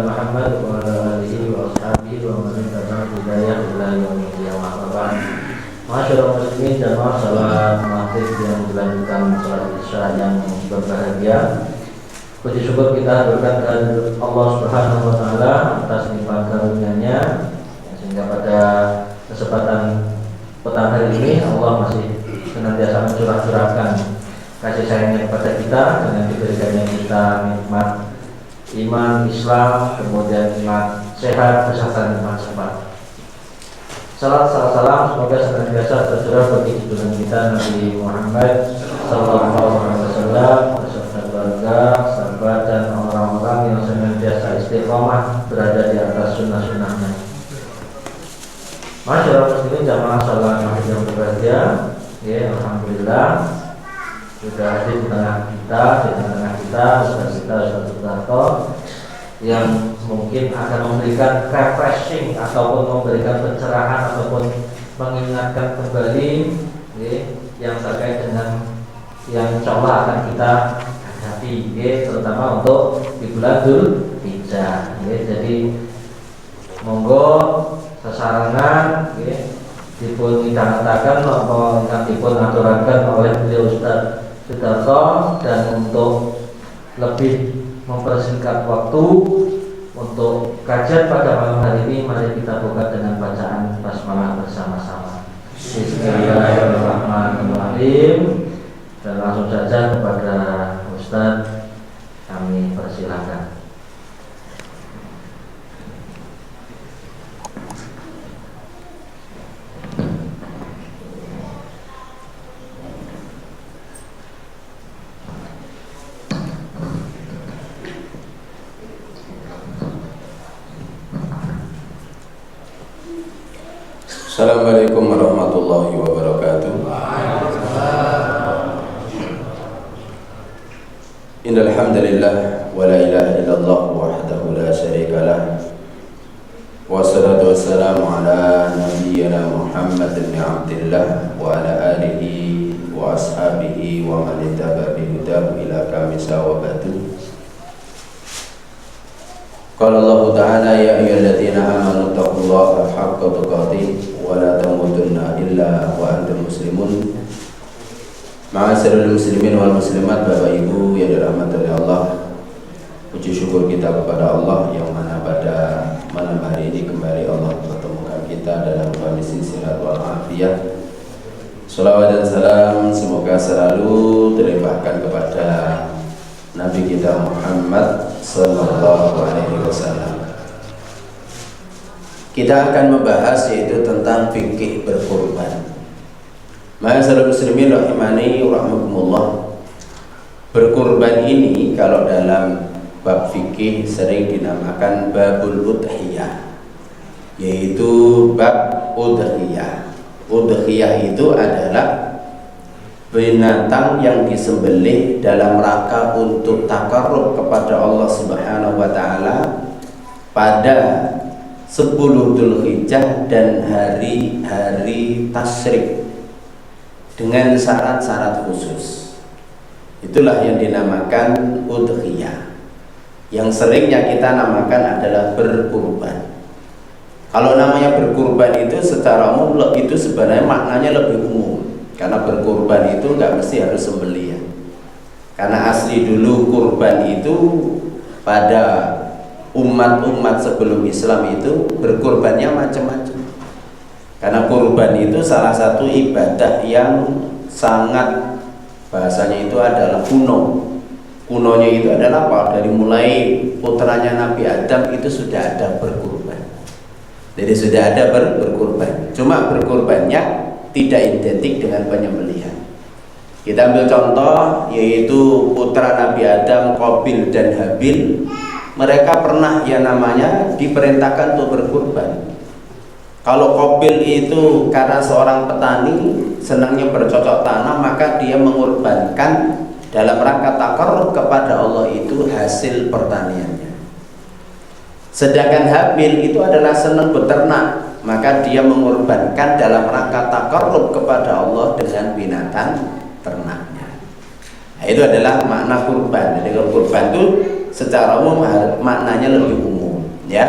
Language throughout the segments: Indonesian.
Muhammad wa ala alihi wa ashabihi wa man tabi'ahum bi hidayah ila yaumil qiyamah. Masyaallah muslimin jamaah salat maghrib yang dilanjutkan salat isya yang berbahagia. Puji syukur kita berkat Allah Subhanahu wa taala atas nikmat karunia-Nya sehingga pada kesempatan petang hari ini Allah masih senantiasa mencurah-curahkan kasih sayangnya kepada kita dengan diberikannya kita nikmat iman, Islam, kemudian nikmat sehat beserta nikmat sempat. Salam semoga senantiasa tercurah bagi junjungan kita Nabi Muhammad sallallahu alaihi wasallam beserta keluarga, sahabat dan orang-orang yang senantiasa istiqomah berada di atas sunnah-sunnahnya. Masyaallah muslimin jamaah salat maghrib yang berbahagia. Ya, alhamdulillah sudah hadir di tengah kita Ustaz Sudarto yang mungkin akan memberikan refreshing ataupun memberikan pencerahan ataupun mengingatkan kembali yang terkait dengan yang insya Allah akan kita hadapi terutama untuk di bulan Dzulhijjah. Jadi monggo sesarangan dipun idangataken apa ingkang dipun aturaken oleh beliau Ustaz Sudarto, dan untuk lebih mempersingkat waktu untuk kajian pada malam hari ini, mari kita buka dengan bacaan basmalah bersama-sama. Bismillahirrahmanirrahim. Dan langsung saja kepada Ustaz kami persilakan. Assalamualaikum warahmatullahi wabarakatuh. Innal hamdalillah wa la ilaha illallah wahdahu la syarika lah. Wassalatu wassalamu ala nabiyyina Muhammad bin Abdillah wa ala alihi wa ashabihi wa man ittaba bi hudahu ila qiyamah wa ba'du. Qala Allah Ta'ala ya ayyuhalladzina amanu taqullaha haqqa tuqatih wa la tamutunna illa wa antum muslimun. Ma'asyiral muslimin wal muslimat, Bapak Ibu yang dirahmati oleh Allah, puji syukur kita kepada Allah yang mana pada malam hari ini kembali Allah mempertemukan kita dalam kondisi sehat wal afiat. Salawat dan salam semoga selalu terlimpahkan kepada Nabi kita Muhammad sallallahu alaihi wasallam. Kita akan membahas yaitu tentang fikih berkurban. Ma'asyiral muslimin rahimani rahimakumullah. Berkurban ini kalau dalam bab fikih sering dinamakan babul udhiyah, yaitu bab udhiyah. Udhiyah itu adalah binatang yang disembelih dalam rangka untuk takarrub kepada Allah Subhanahu wa taala pada 10 Dzulhijjah dan hari-hari tasyrik dengan syarat-syarat khusus. Itulah yang dinamakan udhiyah. Yang seringnya kita namakan adalah berkurban. Kalau namanya berkurban itu secara umum itu sebenarnya maknanya lebih umum. Karena berkurban itu nggak mesti harus sembelihan. Karena asli dulu kurban itu pada umat-umat sebelum Islam itu berkurbannya macam-macam. Karena kurban itu salah satu ibadah yang sangat bahasanya itu adalah kuno. Kunonya itu adalah apa? Dari mulai putranya Nabi Adam itu sudah ada berkurban. Jadi sudah ada berkurban. Cuma berkurbannya tidak identik dengan penyembelihan. Kita ambil contoh yaitu putra Nabi Adam, Qabil dan Habil. Mereka pernah yang namanya diperintahkan untuk berkurban. Kalau Qabil itu karena seorang petani senangnya bercocok tanam, maka dia mengorbankan dalam rangka takarrub kepada Allah itu hasil pertaniannya. Sedangkan Habil itu adalah senang beternak, maka dia mengorbankan dalam rangka takarrub kepada Allah dengan binatang ternaknya. Nah, itu adalah makna kurban. Jadi kalau kurban itu secara umum maknanya lebih umum. ya.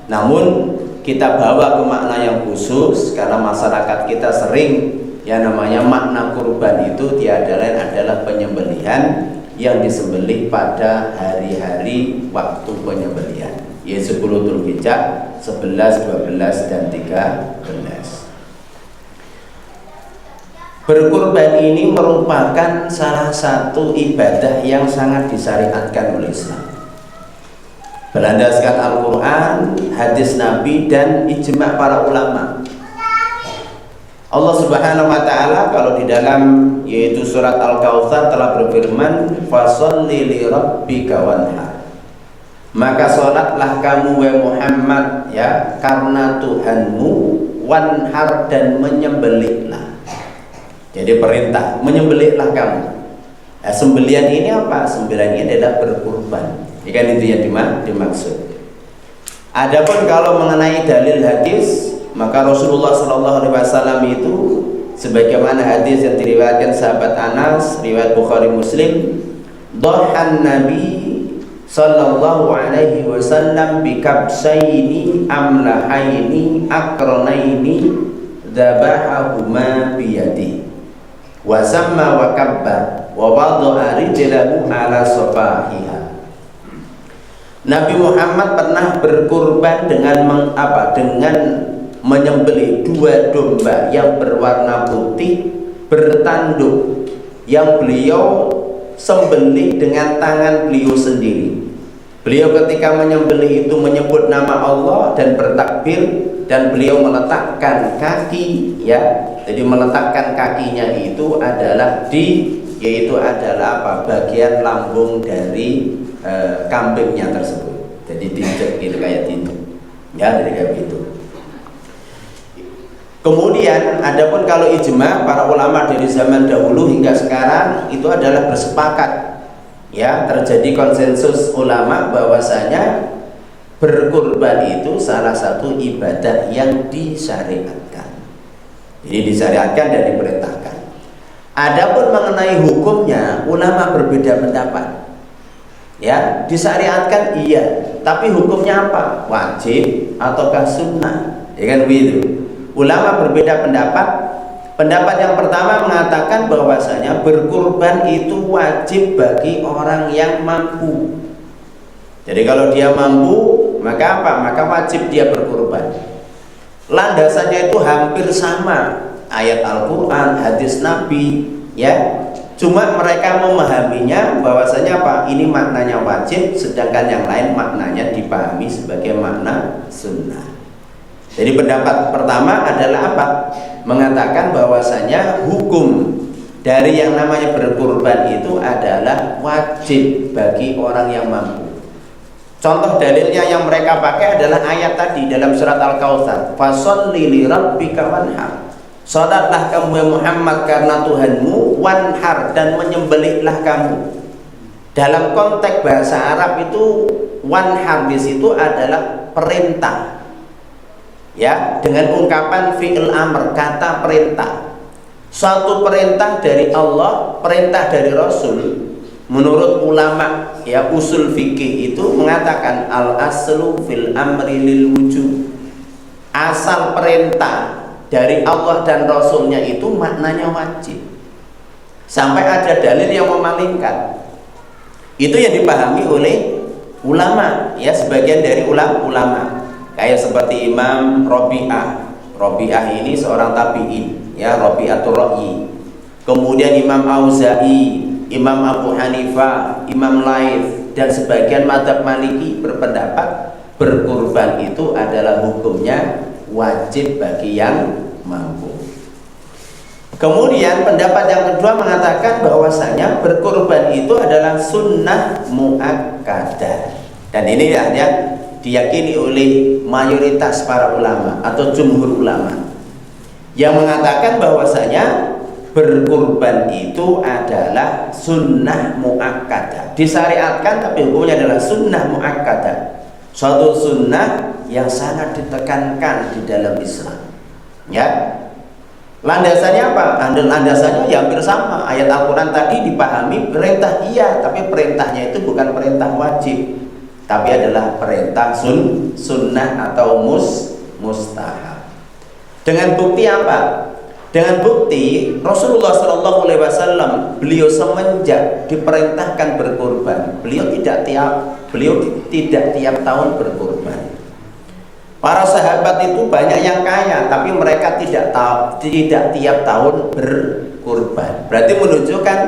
Namun kita bawa ke makna yang khusus karena masyarakat kita sering yang namanya makna kurban itu tiada lain adalah penyembelihan yang disembelih pada hari-hari waktu penyembelihan, yaitu 10 Dzulhijjah, 11, 12 dan 13. Berkurban ini merupakan salah satu ibadah yang sangat disyariatkan oleh Islam, berlandaskan Al-Quran, hadis Nabi dan ijma' para ulama. Allah Subhanahu wa ta'ala kalau di dalam yaitu surat Al-Kautsar telah berfirman, fasholli li rabbika wanhar, maka sholatlah kamu wahai Muhammad ya karena Tuhanmu, wanhar dan menyembelihlah. Jadi perintah menyembelihlah kamu. Nah, sembelihan ini apa? Sembelihan ini adalah berkurban. Ikan itu yang dimaksud. Adapun kalau mengenai dalil hadis, maka Rasulullah SAW itu sebagaimana hadis yang diriwayatkan sahabat Anas, riwayat Bukhari Muslim, dhahan Nabi sallallahu alaihi wasallam bi kabsaini amlahaini akranaini dzabahahuma bi yadihi wa samma wa kabbar wa wada'a rijlahu ala safahiha. Nabi Muhammad pernah berkurban dengan menyembelih 2 domba yang berwarna putih bertanduk yang beliau sembelih dengan tangan beliau sendiri. Beliau ketika menyembelih itu menyebut nama Allah dan bertakbir, dan beliau meletakkan kaki ya. Jadi meletakkan kakinya itu adalah yaitu adalah bagian lambung dari kambingnya tersebut. Jadi diinjek gitu kayak itu. Ya, jadi kayak gitu. Kemudian adapun kalau ijma, para ulama dari zaman dahulu hingga sekarang itu adalah bersepakat ya, terjadi konsensus ulama bahwasanya berkurban itu salah satu ibadah yang disyariatkan. Jadi disyariatkan dan diperintahkan. Adapun mengenai hukumnya ulama berbeda pendapat. Ya, disyariatkan iya, tapi hukumnya apa? Wajib ataukah sunnah? Ya kan begitu. Ulama berbeda pendapat. Pendapat yang pertama mengatakan bahwasanya berkurban itu wajib bagi orang yang mampu. Jadi kalau dia mampu, maka apa? Maka wajib dia berkurban. Landasannya itu hampir sama, ayat Al-Quran, hadis Nabi, ya. Cuma mereka memahaminya bahwasanya apa? Ini maknanya wajib, sedangkan yang lain maknanya dipahami sebagai makna sunnah. Jadi pendapat pertama adalah apa? Mengatakan bahwasanya hukum dari yang namanya berkurban itu adalah wajib bagi orang yang mampu. Contoh dalilnya yang mereka pakai adalah ayat tadi dalam surat Al-Kautsar, fasholli li rabbika wanhar. Salatlah kamu Muhammad karena Tuhanmu, wanhar dan menyembelihlah kamu. Dalam konteks bahasa Arab itu wanhar di situ adalah perintah. Ya, dengan ungkapan fi'il amr, kata perintah. Suatu perintah dari Allah, perintah dari Rasul. Menurut ulama ya usul fikih itu mengatakan al aslu fil amri lil wujub. Asal perintah dari Allah dan Rasulnya itu maknanya wajib. Sampai ada dalil yang memalingkan. Itu yang dipahami oleh ulama ya, sebagian dari ulama. Kayak seperti Imam Rabi'ah. Rabi'ah ini seorang tabi'in ya, Rabi'atul Ra'yi. Kemudian Imam Auza'i, Imam Abu Hanifah, Imam Laits dan sebagian mazhab Maliki berpendapat berkurban itu adalah hukumnya wajib bagi yang mampu. Kemudian pendapat yang kedua mengatakan bahwasanya berkurban itu adalah sunnah muakkadah. Dan ini hanya diyakini oleh mayoritas para ulama atau jumhur ulama yang mengatakan bahwasanya berkurban itu adalah sunnah muakkadah, disyariatkan tapi hukumnya adalah sunnah muakkadah, suatu sunnah yang sangat ditekankan di dalam Islam ya. Landasannya apa? Landasannya ya hampir sama, ayat Al-Quran tadi dipahami perintah iya, tapi perintahnya itu bukan perintah wajib. tapi adalah perintah sunnah atau mustahab. Dengan bukti apa? Dengan bukti Rasulullah Shallallahu Alaihi Wasallam, beliau semenjak diperintahkan berkurban, beliau tidak tiap tahun berkurban. Para sahabat itu banyak yang kaya, tapi mereka tidak tiap tahun berkurban. Berarti menunjukkan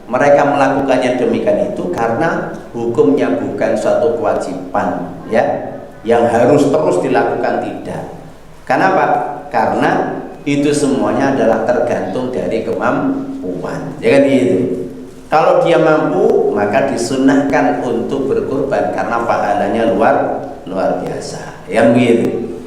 mereka melakukannya demikian itu karena hukumnya bukan suatu kewajiban, ya, yang harus terus dilakukan, tidak. Kenapa? Karena itu semuanya adalah tergantung dari kemampuan, ya kan gitu. Kalau dia mampu, maka disunahkan untuk berkurban karena pahalanya luar biasa, ya begitu.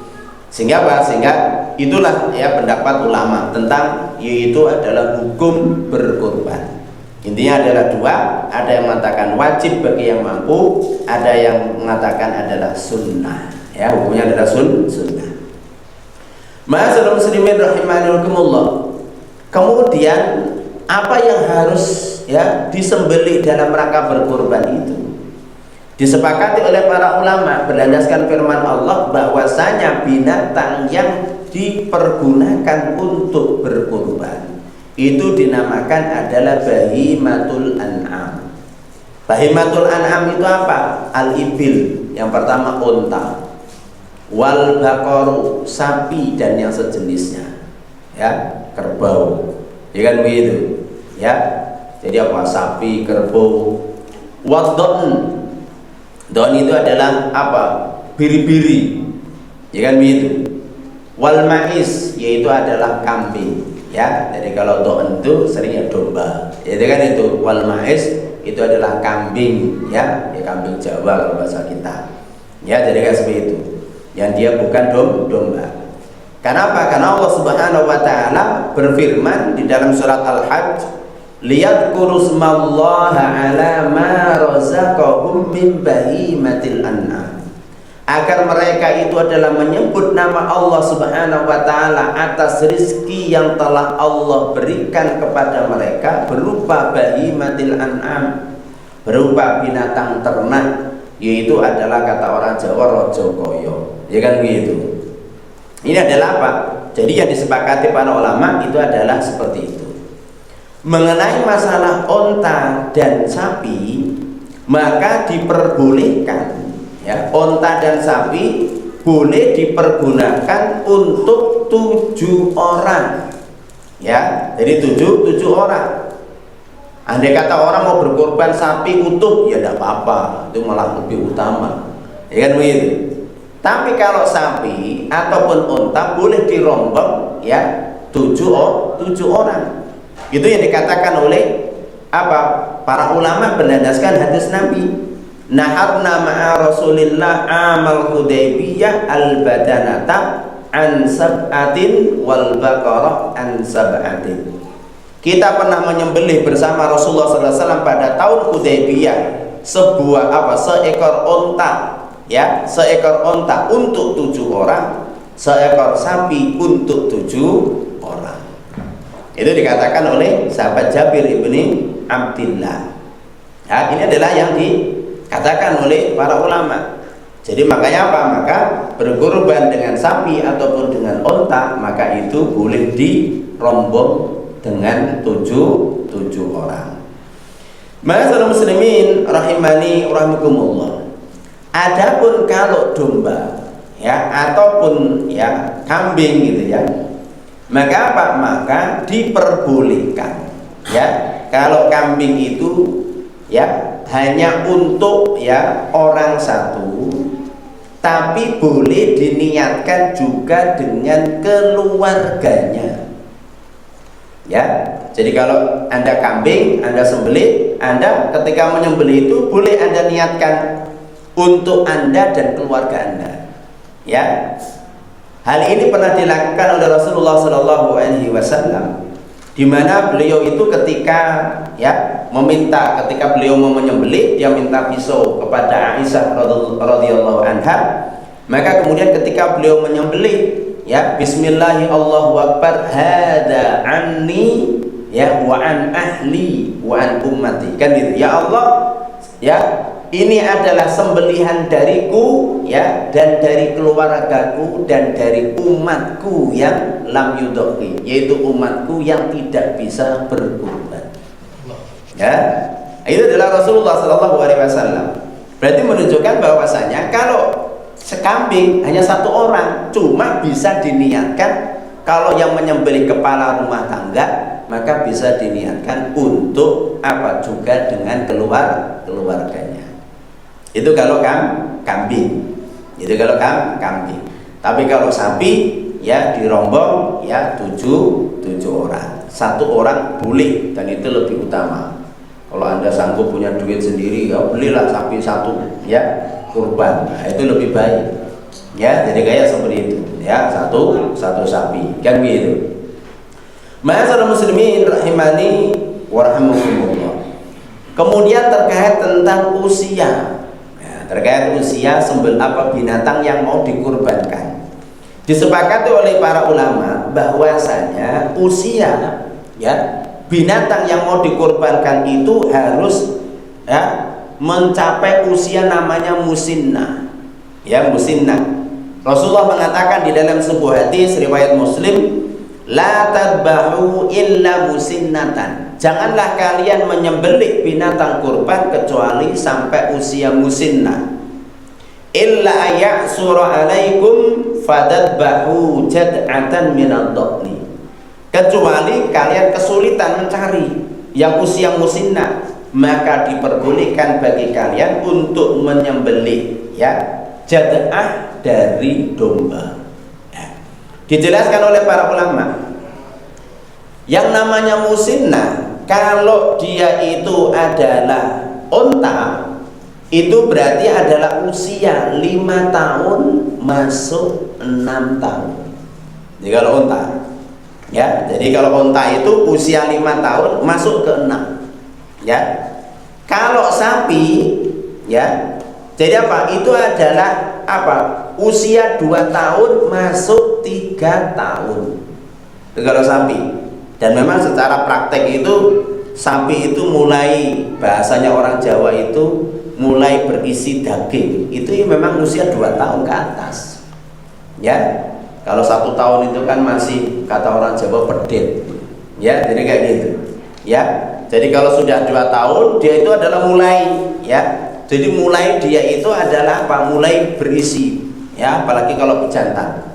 Sehingga apa? Sehingga itulah ya pendapat ulama tentang yaitu adalah hukum berkurban. Intinya adalah dua, ada yang mengatakan wajib bagi yang mampu, ada yang mengatakan adalah sunnah, ya, hukumnya adalah sunnah. Ma'asyiral muslimin rahimakumullah. Kemudian apa yang harus ya disembelih dalam rangka berkurban itu? Disepakati oleh para ulama berdasarkan firman Allah bahwasanya binatang yang dipergunakan untuk berkurban itu dinamakan adalah bahimatul an'am. Bahimatul an'am itu apa? Al-ibil, yang pertama unta, wal baqaru, sapi dan yang sejenisnya, ya, kerbau, ya kan begitu, ya. Jadi apa? Sapi, kerbau. Wadon, don itu adalah apa? Biri-biri, ya kan begitu. Wal ma'is, yaitu adalah kambing, ya. Jadi kalau don itu seringnya domba, ya kan itu. Wal ma'is itu adalah kambing, ya, kambing Jawa kalau bahasa kita, ya. Jadi kan seperti itu, yang dia bukan domba. Kenapa? Karena Allah Subhanahu wa taala berfirman di dalam surat Al-Hajj, liyadhkuru smallaha ala ma razaqahum min bahimatil an'am, agar mereka itu adalah menyebut nama Allah Subhanahu wa taala atas rizki yang telah Allah berikan kepada mereka berupa bahimatil an'am, berupa binatang ternak, yaitu adalah kata orang Jawa rojo koyo, ya kan begitu. Ini adalah apa? Jadi yang disepakati para ulama itu adalah seperti itu. Mengenai masalah onta dan sapi, maka diperbolehkan, ya, onta dan sapi boleh dipergunakan untuk 7 orang, ya. Jadi 7 orang. Andai kata orang mau berkorban sapi utuh, ya tidak apa-apa, itu malah lebih utama, ya kan begitu. Tapi kalau sapi ataupun unta boleh dirombak, ya, 7 orang. Itu yang dikatakan oleh apa? Para ulama berdasarkan hadis Nabi. Naharna ma'a Rasulillah amal Hudaybiyah al-badanata an sab'atin wal baqarah an sab'atin. Kita pernah menyembelih bersama Rasulullah SAW pada tahun Hudaybiyah seekor onta, ya, seekor onta untuk 7 orang, seekor sapi untuk 7 orang. Itu dikatakan oleh sahabat Jabir ibni Abdillah. Ya, ini adalah yang dikatakan oleh para ulama. Jadi makanya apa? Maka berkorban dengan sapi ataupun dengan onta, maka itu boleh dirombong dengan 7 orang. Ma'asyiral muslimin rahimani rahimakumullah. Adapun kalau domba, ya, ataupun ya kambing gitu, ya, maka apa? Maka diperbolehkan, ya. Kalau kambing itu, ya, hanya untuk, ya, orang satu, tapi boleh diniatkan juga dengan keluarganya, ya. Jadi kalau Anda kambing, Anda sembelih, Anda ketika menyembelih itu boleh Anda niatkan untuk Anda dan keluarga Anda, ya. Hal ini pernah dilakukan oleh Rasulullah Shallallahu Alaihi Wasallam, di mana beliau itu ketika, ya, ketika beliau mau menyembelih, dia minta pisau kepada Aisyah radhiyallahu anha. Maka kemudian ketika beliau menyembelih, ya, Bismillahi Allahu Akbar, hada anni, ya, wa an ahli wa an ummati, kan gitu. Ya Allah, ya, ini adalah sembelihan dariku ya, dan dari keluargaku dan dari umatku yang lam yudhi, yaitu umatku yang tidak bisa berkurban. Ya, itu adalah Rasulullah SAW. Berarti menunjukkan bahwasanya kalau sekambing hanya satu orang, cuma bisa diniatkan kalau yang menyembelih kepala rumah tangga, maka bisa diniatkan untuk apa juga dengan keluarganya. Itu kalau kambing. Itu kalau kambing. Tapi kalau sapi ya dirombong ya tujuh orang. Satu orang boleh, dan itu lebih utama. Kalau Anda sanggup punya duit sendiri, ya belilah sapi satu ya, kurban. Nah, itu lebih baik. Ya, jadi kayak seperti itu. Ya, satu sapi. Kan begitu. Ma'asyiral muslimin rahimani wa rahimakumullah. Kemudian terkait tentang usia. Terkait usia binatang yang mau dikurbankan, disepakati oleh para ulama bahwasanya usia ya binatang yang mau dikurbankan itu harus ya mencapai usia namanya musinnah. Ya, musinnah. Rasulullah mengatakan di dalam sebuah hadis riwayat Muslim, la tadbahu illa musinnatan. Janganlah kalian menyembelih binatang kurban kecuali sampai usia musinnah. Illa ayaksura alaikum fadadbahu jad'atan minad dhani. Kecuali kalian kesulitan mencari yang usia musinnah, maka diperbolehkan bagi kalian untuk menyembelih ya jad'ah dari domba. Dijelaskan oleh para ulama, yang namanya musinnah kalau dia itu adalah unta, itu berarti adalah usia 5 tahun masuk 6 tahun. Jadi kalau unta ya, jadi kalau unta itu usia 5 tahun masuk ke 6 ya. Kalau sapi ya, jadi apa? Itu adalah apa? Usia 2 tahun masuk 3 tahun. Itu kalau sapi. Dan memang secara praktek itu sapi itu mulai, bahasanya orang Jawa itu mulai berisi daging itu memang usia 2 tahun ke atas ya. Kalau 1 tahun itu kan masih kata orang Jawa pedet ya, jadi kayak gitu ya. Jadi kalau sudah 2 tahun dia itu adalah mulai ya, jadi mulai dia itu adalah apa? Mulai berisi ya, apalagi kalau bejantan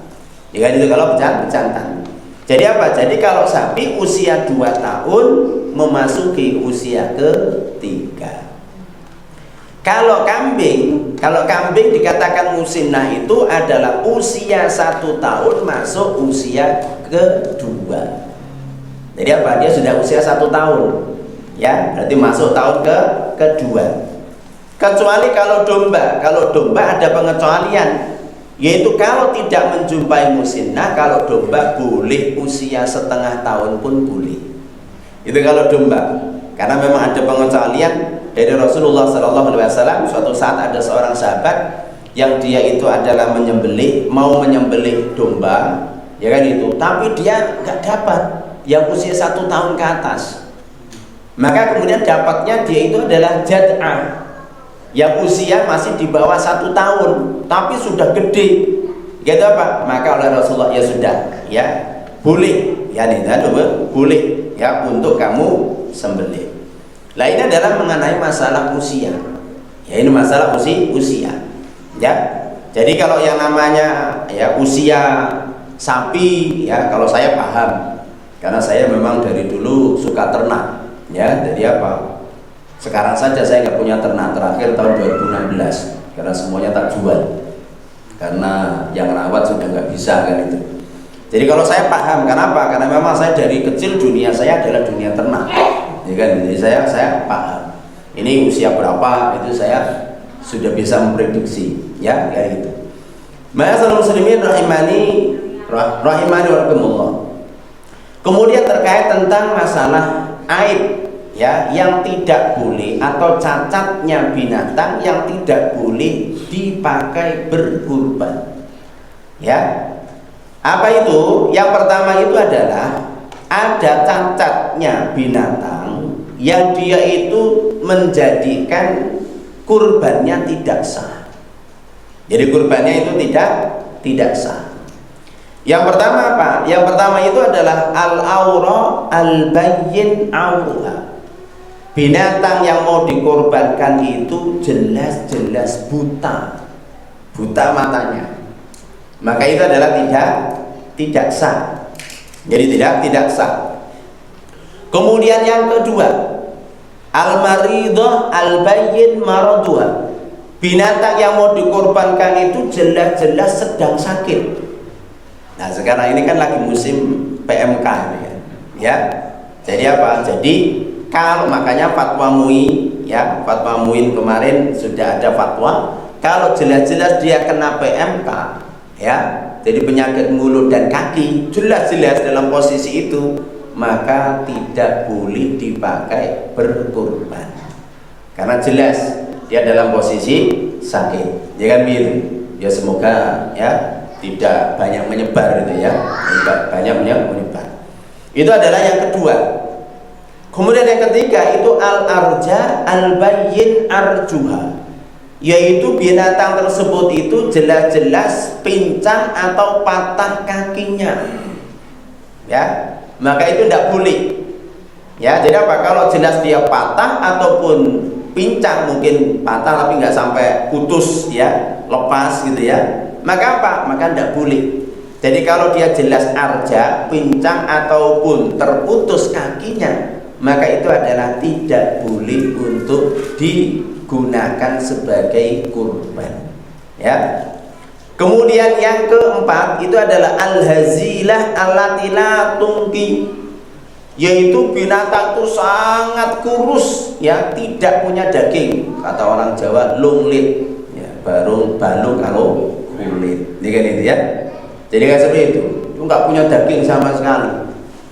ya kan, itu kalau bejantan. Jadi apa? Jadi kalau sapi usia 2 tahun memasuki usia ketiga. Kalau kambing dikatakan musinnah itu adalah usia 1 tahun masuk usia kedua. Jadi apa? Dia sudah usia 1 tahun ya, berarti masuk tahun kedua. Kecuali kalau domba ada pengecualian, yaitu kalau tidak menjumpai musinnah, kalau domba boleh usia 1/2 tahun pun boleh. Itu kalau domba, karena memang ada pengecualian dari Rasulullah SAW. Suatu saat ada seorang sahabat yang dia itu adalah mau menyembelih domba, ya kan itu, tapi dia nggak dapat yang usia 1 tahun ke atas. Maka kemudian dapatnya dia itu adalah jad'ah, yang usia masih di bawah 1 tahun tapi sudah gede, gitu apa? Maka oleh Rasulullah ya sudah ya boleh ya, boleh ya untuk kamu sembelih. Nah, ini adalah mengenai masalah usia ya, ini masalah usia ya. Jadi kalau yang namanya ya usia sapi ya, kalau saya paham karena saya memang dari dulu suka ternak ya. Jadi apa, sekarang saja saya nggak punya ternak, terakhir tahun 2016 karena semuanya tak jual, karena yang rawat sudah nggak bisa kan itu. Jadi kalau saya paham, kenapa? Karena memang saya dari kecil dunia saya adalah dunia ternak, ya kan? Jadi saya paham. Ini usia berapa itu saya sudah bisa memprediksi, ya kayak gitu. Ma'asyiral muslimin rahimani wa rahimakumullah. Kemudian terkait tentang masalah aib ya, yang tidak boleh atau cacatnya binatang yang tidak boleh dipakai berkurban ya. Apa itu? Yang pertama itu adalah ada cacatnya binatang yang dia itu menjadikan kurbannya tidak sah. Jadi kurbannya itu tidak sah. Yang pertama apa? Yang pertama itu adalah al-aura al-bayyin auruha. Binatang yang mau dikorbankan itu jelas-jelas buta matanya, maka itu adalah tidak sah. Jadi tidak sah. Kemudian yang kedua, al-maridah al-bayyin maraduha. Binatang yang mau dikorbankan itu jelas-jelas sedang sakit. Nah sekarang ini kan lagi musim PMK ini kan, ya. Jadi apa? Jadi kalau makanya fatwa MUI, ya, fatwa MUI kemarin sudah ada fatwa kalau jelas-jelas dia kena PMK, ya, jadi penyakit mulut dan kaki, jelas-jelas dalam posisi itu, maka tidak boleh dipakai berkurban karena jelas dia dalam posisi sakit, ya kan begitu. Ya semoga ya tidak banyak menyebar gitu ya, tidak banyak menyebar. Itu adalah yang kedua. Kemudian yang ketiga itu al-arja al-bayyin arjuha, yaitu binatang tersebut itu jelas-jelas pincang atau patah kakinya, ya, maka itu tidak boleh. Ya, jadi apa? Kalau jelas dia patah ataupun pincang, mungkin patah tapi nggak sampai putus, ya, lepas gitu ya, maka apa? Maka tidak boleh. Jadi kalau dia jelas arja, pincang ataupun terputus kakinya, maka itu adalah tidak boleh untuk digunakan sebagai kurban, ya. Kemudian yang keempat itu adalah al-hazilah allati la tungki, yaitu binatang itu sangat kurus, ya, tidak punya daging, kata orang Jawa lunglit, ya, balung kalau kulit, ini kan itu ya. Jadi kan seperti itu nggak punya daging sama sekali,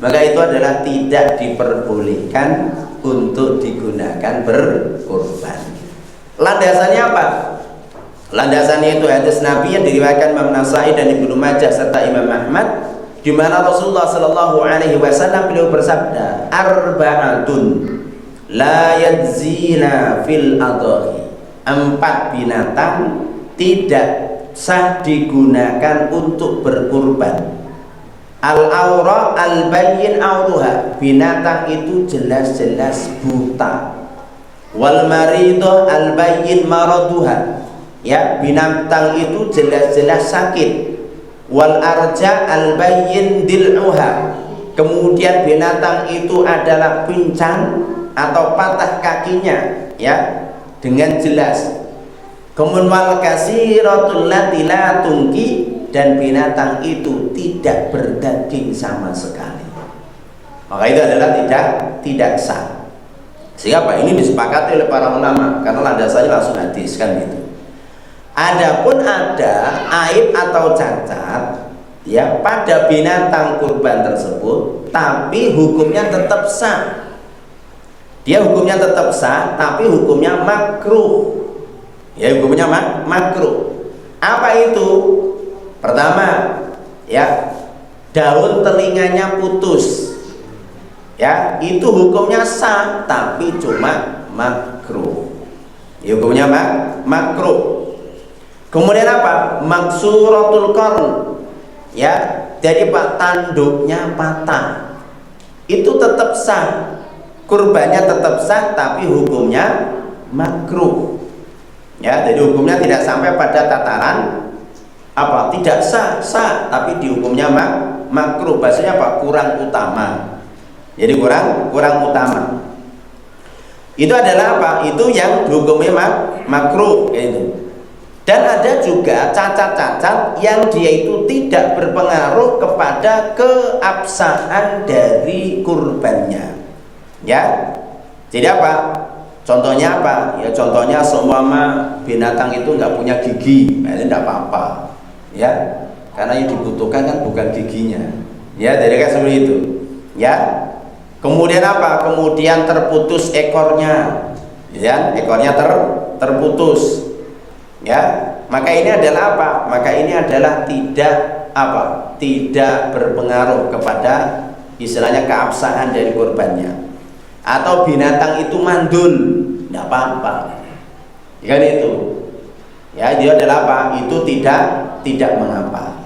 maka itu adalah tidak diperbolehkan untuk digunakan berkurban. Landasannya apa? Landasannya itu hadis Nabi yang diriwayatkan Imam Nasai dan Ibnu Majah serta Imam Ahmad, di mana Rasulullah Shallallahu Alaihi Wasallam beliau bersabda, arba'atun la yadzina fil adhi, 4 binatang tidak sah digunakan untuk berkurban. Al-aura al-bayyin auruha, binatang itu jelas-jelas buta. Wal maridah al-bayyin maraduha, ya, binatang itu jelas-jelas sakit. Wal arja al-bayyin dil'uha, kemudian binatang itu adalah pincang atau patah kakinya, ya, dengan jelas. Kemudian wal kasiratul lati la tungki, dan binatang itu tidak berdaging sama sekali, maka itu adalah tidak sah. Sehingga apa? Ini disepakati oleh para ulama karena landasannya langsung hadis kan gitu. Adapun ada aib atau cacat, ya, pada binatang kurban tersebut, tapi hukumnya tetap sah. Dia hukumnya tetap sah, tapi hukumnya makruh. Ya, hukumnya makruh. Apa itu? Pertama, ya, daun telinganya putus, ya, itu hukumnya sah, tapi cuma makruh. Ya, hukumnya makruh. Kemudian apa? Maksuratul qarn, ya, jadi pak tanduknya patah, itu tetap sah, kurbannya tetap sah, tapi hukumnya makruh. Ya, jadi hukumnya tidak sampai pada tataran apa? Tidak sah, tapi di hukumnya makruh. Bahasanya apa? Kurang utama. Jadi kurang utama. Itu adalah apa? Itu yang hukumnya makruh, gitu. Dan ada juga cacat-cacat yang dia itu tidak berpengaruh kepada keabsahan dari kurbannya, ya. Jadi apa? Contohnya apa? Ya contohnya seumpama binatang itu nggak punya gigi, nah, ini tidak apa-apa, ya, karena yang dibutuhkan kan bukan giginya, ya, jadi kan seperti itu, ya. Kemudian apa? Kemudian terputus ekornya, ya, ekornya terputus, ya, maka ini adalah apa? Maka ini adalah tidak berpengaruh kepada istilahnya keabsahan dari korbannya. Atau binatang itu mandul, tidak apa-apa, kan itu. Ya, dia adalah apa? Itu tidak mengapa.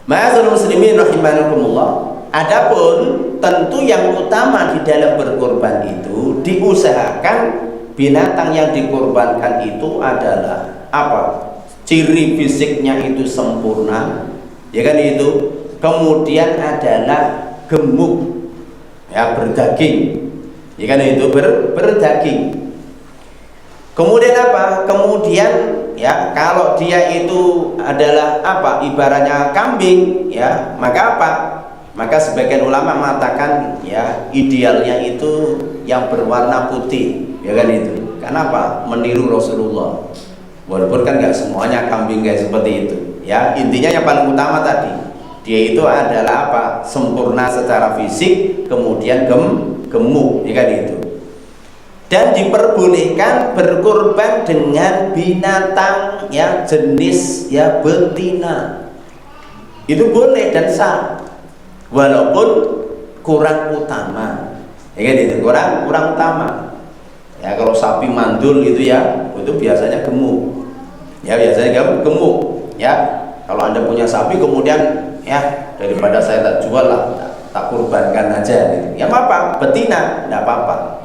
Ma'asyiral muslimin rahimakumullah. Adapun tentu yang utama di dalam berkorban itu diusahakan binatang yang dikorbankan itu adalah apa? Ciri fisiknya itu sempurna, ya kan itu. Kemudian adalah gemuk, ya, berdaging, ya kan itu, berdaging. Kemudian apa? Kemudian ya, kalau dia itu adalah apa? Ibaratnya kambing, ya, maka apa? Maka sebagian ulama mengatakan ya idealnya itu yang berwarna putih, ya kan itu. Kenapa? Meniru Rasulullah. Walaupun kan nggak semuanya kambing kayak seperti itu. Ya, intinya yang paling utama tadi, dia itu adalah apa? Sempurna secara fisik, kemudian gemuk, ya kan itu. Dan diperbolehkan berkorban dengan binatang yang jenis ya betina. Itu boleh dan sah. Walaupun kurang utama, ya kan itu, kurang utama. Ya, kalau sapi mandul itu ya, itu biasanya gemuk. Ya, biasanya gemuk. Ya, kalau Anda punya sapi kemudian ya daripada saya tak jual lah, tak kurbankan aja. Gitu. Ya apa? Betina, tidak apa-apa.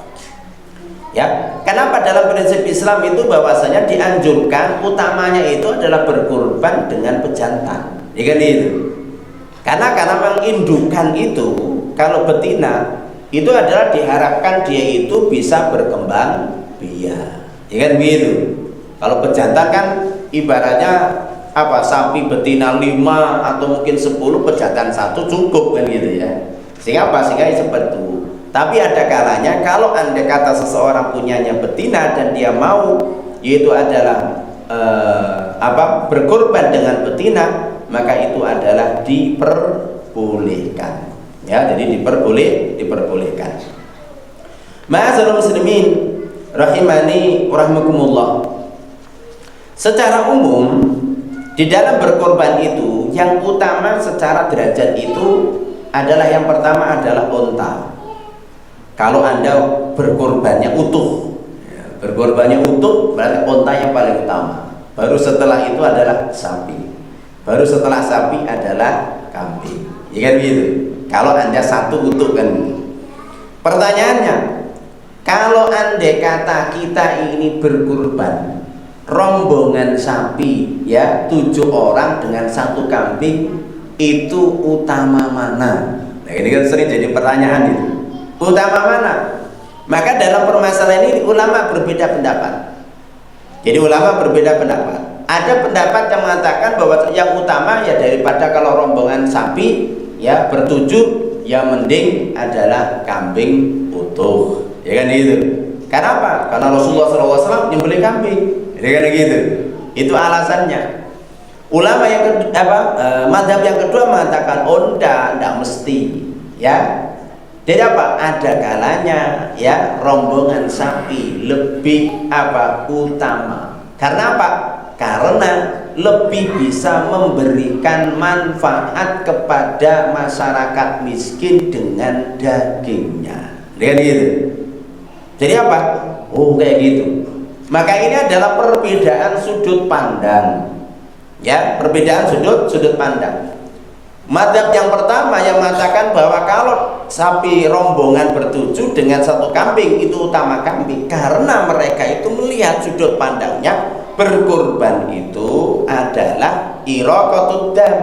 Ya, kenapa dalam prinsip Islam itu bahwasanya dianjurkan utamanya itu adalah berkorban dengan pejantan. Ya kan itu. Karena mengindukan itu, kalau betina itu adalah diharapkan dia itu bisa berkembang biak, ya kan begitu. Kalau pejantan kan ibaratnya apa? Sapi betina 5 atau mungkin 10, pejantan 1 cukup kan gitu ya. Sehingga apa? Sehingga seperti itu. Tapi ada kalanya kalau andai kata seseorang punyanya betina dan dia mau yaitu adalah berkorban dengan betina, maka itu adalah diperbolehkan. Ya, jadi diperbolehkan. Ma'asyiral muslimin rahimani rahimakumullah. Secara umum di dalam berkorban itu yang utama secara derajat itu adalah yang pertama adalah unta. Kalau Anda berkorbannya utuh, ya, berkorbannya utuh berarti unta yang paling utama. Baru setelah itu adalah sapi. Baru setelah sapi adalah kambing. Ya kan begitu. Kalau Anda satu utuh kan. Pertanyaannya, kalau andai kata kita ini berkurban rombongan sapi ya 7 orang dengan 1 kambing, itu utama mana? Nah, ini kan sering jadi pertanyaan itu. Utama mana? Maka dalam permasalahan ini ulama berbeda pendapat. Jadi ulama berbeda pendapat. Ada pendapat yang mengatakan bahwa yang utama ya daripada kalau rombongan sapi ya bertujuh, yang mending adalah kambing utuh, ya kan itu. Karena apa? Karena Rasulullah SAW nyembelih kambing, ya kan gitu. Itu alasannya. Ulama yang mazhab yang kedua mengatakan tidak mesti, ya. Jadi apa? Ada kalanya ya rombongan sapi lebih utama. Karena apa? Karena lebih bisa memberikan manfaat kepada masyarakat miskin dengan dagingnya. Dengan gitu. Jadi apa? Oh, kayak gitu. Maka ini adalah perbedaan sudut pandang. Ya, perbedaan sudut pandang. Mazhab yang pertama yang mengatakan bahwa kalau sapi rombongan bertujuh dengan 1 kambing itu utama kambing, karena mereka itu melihat sudut pandangnya berkorban itu adalah iraqatud dam,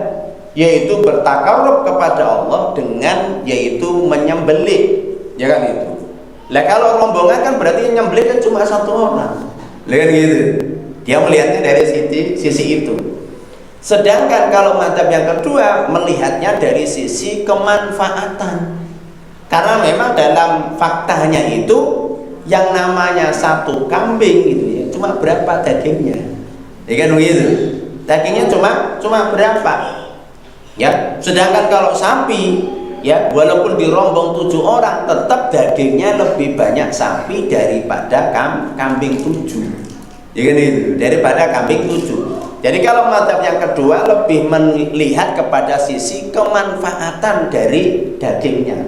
yaitu bertakarrub kepada Allah dengan yaitu menyembelih, ya kan itu. Lah kalau rombongan kan berarti nyembelih kan cuma 1 orang, kan gitu. Dia melihatnya dari sisi itu. Sedangkan kalau mazhab yang kedua melihatnya dari sisi kemanfaatan. Karena memang dalam faktanya itu yang namanya 1 kambing gitu ya, cuma berapa dagingnya? Ya kan begitu. Dagingnya cuma berapa? Ya, sedangkan kalau sapi ya walaupun dirombong 7 orang tetap dagingnya lebih banyak sapi daripada kambing 7. Ya kan itu, daripada kambing 7. Jadi kalau mazhab yang kedua lebih melihat kepada sisi kemanfaatan dari dagingnya.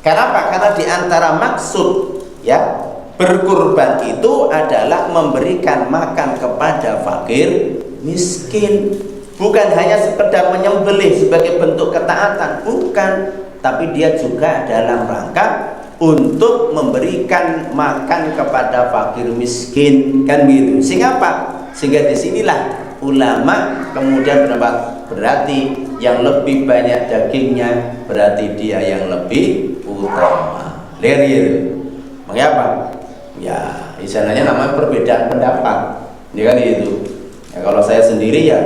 Kenapa? Karena di antara maksud ya berkurban itu adalah memberikan makan kepada fakir miskin. Bukan hanya sekedar menyembelih sebagai bentuk ketaatan, bukan, tapi dia juga dalam rangka untuk memberikan makan kepada fakir miskin, kan begitu. Sehingga apa? Sehingga disinilah ulama kemudian berpendapat berarti yang lebih banyak dagingnya berarti dia yang lebih utama. Lihat gitu. Mengapa? Ya, istilahnya namanya perbedaan pendapat. Ya kan itu. Ya, kalau saya sendiri ya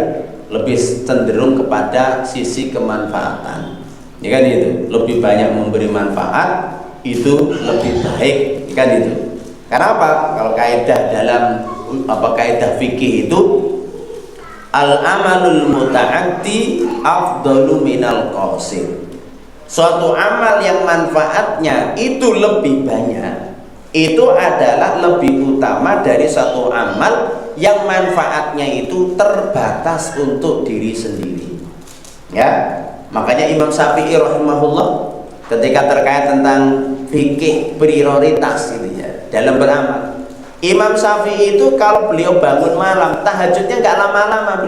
lebih cenderung kepada sisi kemanfaatan. Ya kan itu. Lebih banyak memberi manfaat itu lebih baik, ya kan itu. Karena apa? Kalau kaidah dalam kaidah fikih itu al-amalul muta'addi afdalu minal qasir. Suatu amal yang manfaatnya itu lebih banyak, itu adalah lebih utama dari satu amal yang manfaatnya itu terbatas untuk diri sendiri. Ya, makanya Imam Syafi'i rahimahullah ketika terkait tentang fikih prioritas gitu ya dalam beramal, Imam Syafi'i itu kalau beliau bangun malam tahajudnya nggak lama-lama